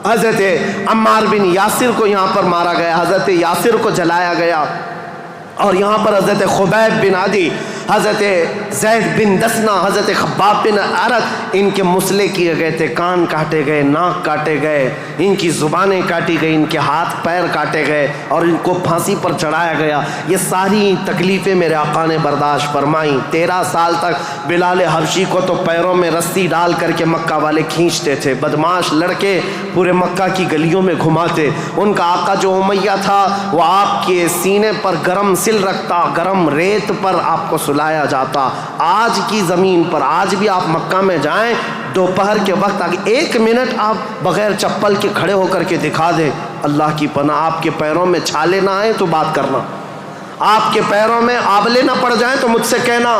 حضرت عمار بن یاسر کو یہاں پر مارا گیا، حضرت یاسر کو جلایا گیا، اور یہاں پر حضرت خبیب بن عدی، حضرت زید بن دسنا، حضرت خباب بن عرت، ان کے مسلے کیے گئے تھے، کان کاٹے گئے، ناک کاٹے گئے، ان کی زبانیں کاٹی گئی، ان کے ہاتھ پیر کاٹے گئے اور ان کو پھانسی پر چڑھایا گیا۔ یہ ساری تکلیفیں میرے آقا نے برداشت فرمائیں۔ 13 سال تک بلال حبشی کو تو پیروں میں رسی ڈال کر کے مکہ والے کھینچتے تھے، بدماش لڑکے پورے مکہ کی گلیوں میں گھماتے۔ ان کا آقا جو امیہ تھا وہ آپ کے سینے پر گرم سل رکھتا، گرم ریت پر آپ کو سلایا جاتا۔ آج کی زمین پر آج بھی آپ مکہ میں جائیں، دوپہر کے وقت اگر 1 منٹ آپ بغیر چپل کے کھڑے ہو کر کے دکھا دیں، اللہ کی پناہ آپ کے پیروں میں چھالے نہ آئیں تو بات کرنا، آپ کے پیروں میں آبلے نہ پڑ جائیں تو مجھ سے کہنا۔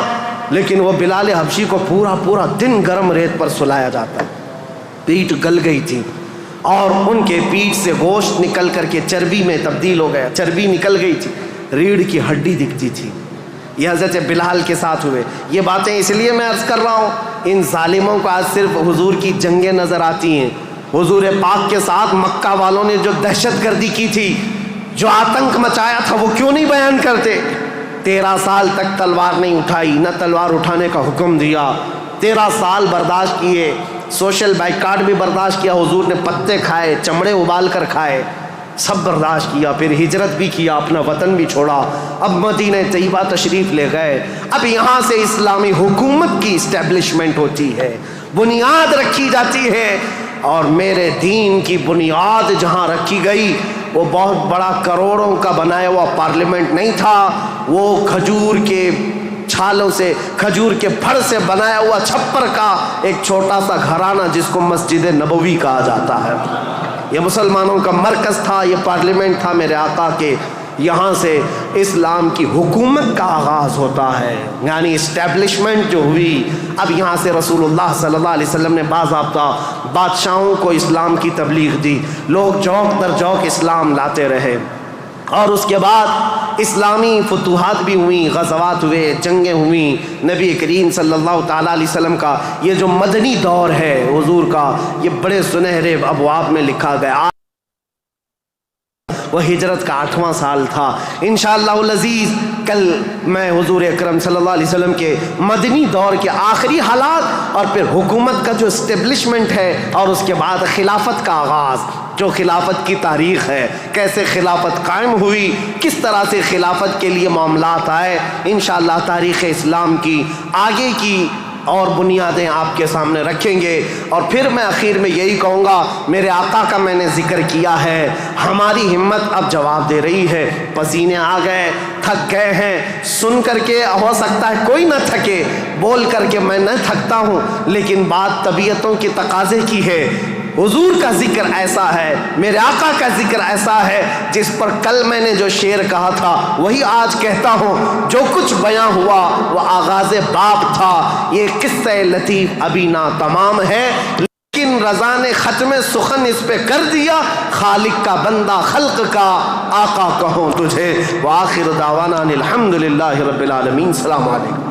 لیکن وہ بلال حبشی کو پورا دن گرم ریت پر سلایا جاتا ہے، پیٹ گل گئی تھی اور ان کے پیٹ سے گوشت نکل کر کے چربی میں تبدیل ہو گیا، چربی نکل گئی تھی، ریڑھ کی ہڈی دکھتی تھی۔ یہ حضرت بلال کے ساتھ ہوئے۔ یہ باتیں اس لیے میں عرض کر رہا ہوں، ان ظالموں کو آج صرف حضور کی جنگیں نظر آتی ہیں۔ حضور پاک کے ساتھ مکہ والوں نے جو دہشت گردی کی تھی، جو آتنک مچایا تھا، وہ کیوں نہیں بیان کرتے؟ 13 سال تک تلوار نہیں اٹھائی، نہ تلوار اٹھانے کا حکم دیا، 13 سال برداشت کیے، سوشل بائیکاٹ بھی برداشت کیا، حضور نے پتے کھائے، چمڑے ابال کر کھائے، سب برداشت کیا، پھر ہجرت بھی کیا، اپنا وطن بھی چھوڑا، اب مدینہ طیبہ تشریف لے گئے۔ اب یہاں سے اسلامی حکومت کی اسٹیبلشمنٹ ہوتی ہے، بنیاد رکھی جاتی ہے، اور میرے دین کی بنیاد جہاں رکھی گئی وہ بہت بڑا کروڑوں کا بنایا ہوا پارلیمنٹ نہیں تھا، وہ کھجور کے چھالوں سے، کھجور کے پھڑ سے بنایا ہوا چھپر کا ایک چھوٹا سا گھرانہ جس کو مسجد نبوی کہا جاتا ہے، یہ مسلمانوں کا مرکز تھا، یہ پارلیمنٹ تھا میرے آقا کے۔ یہاں سے اسلام کی حکومت کا آغاز ہوتا ہے، یعنی اسٹیبلشمنٹ جو ہوئی۔ اب یہاں سے رسول اللہ صلی اللہ علیہ وسلم نے باضابطہ بادشاہوں کو اسلام کی تبلیغ دی، لوگ جوک در جوک اسلام لاتے رہے۔ اور اس کے بعد اسلامی فتوحات بھی ہوئیں، غزوات ہوئے، جنگیں ہوئیں۔ نبی کریم صلی اللہ تعالیٰ علیہ وسلم کا یہ جو مدنی دور ہے حضور کا، یہ بڑے سنہرے ابواب میں لکھا گیا۔ وہ ہجرت کا 8واں سال تھا۔ انشاءاللہ العزیز کل میں حضور اکرم صلی اللہ علیہ وسلم کے مدنی دور کے آخری حالات اور پھر حکومت کا جو اسٹیبلشمنٹ ہے اور اس کے بعد خلافت کا آغاز، جو خلافت کی تاریخ ہے، کیسے خلافت قائم ہوئی، کس طرح سے خلافت کے لیے معاملات آئے، انشاءاللہ تاریخ اسلام کی آگے کی اور بنیادیں آپ کے سامنے رکھیں گے۔ اور پھر میں آخر میں یہی کہوں گا، میرے آقا کا میں نے ذکر کیا ہے، ہماری ہمت اب جواب دے رہی ہے، پسینے آ گئے، تھک گئے ہیں، سن کر کے ہو سکتا ہے کوئی نہ تھکے، بول کر کے میں نہ تھکتا ہوں، لیکن بات طبیعتوں کے تقاضے کی ہے۔ حضور کا ذکر ایسا ہے، میرے آقا کا ذکر ایسا ہے، جس پر کل میں نے جو شعر کہا تھا وہی آج کہتا ہوں، جو کچھ بیاں ہوا وہ آغاز باب تھا، یہ قصہ لطیف ابھی نا تمام ہے، لیکن رضا نے ختم سخن اس پہ کر دیا، خالق کا بندہ خلق کا آقا کہوں تجھے۔ وآخر دعوانا الحمدللہ رب العالمین۔ السلام علیکم۔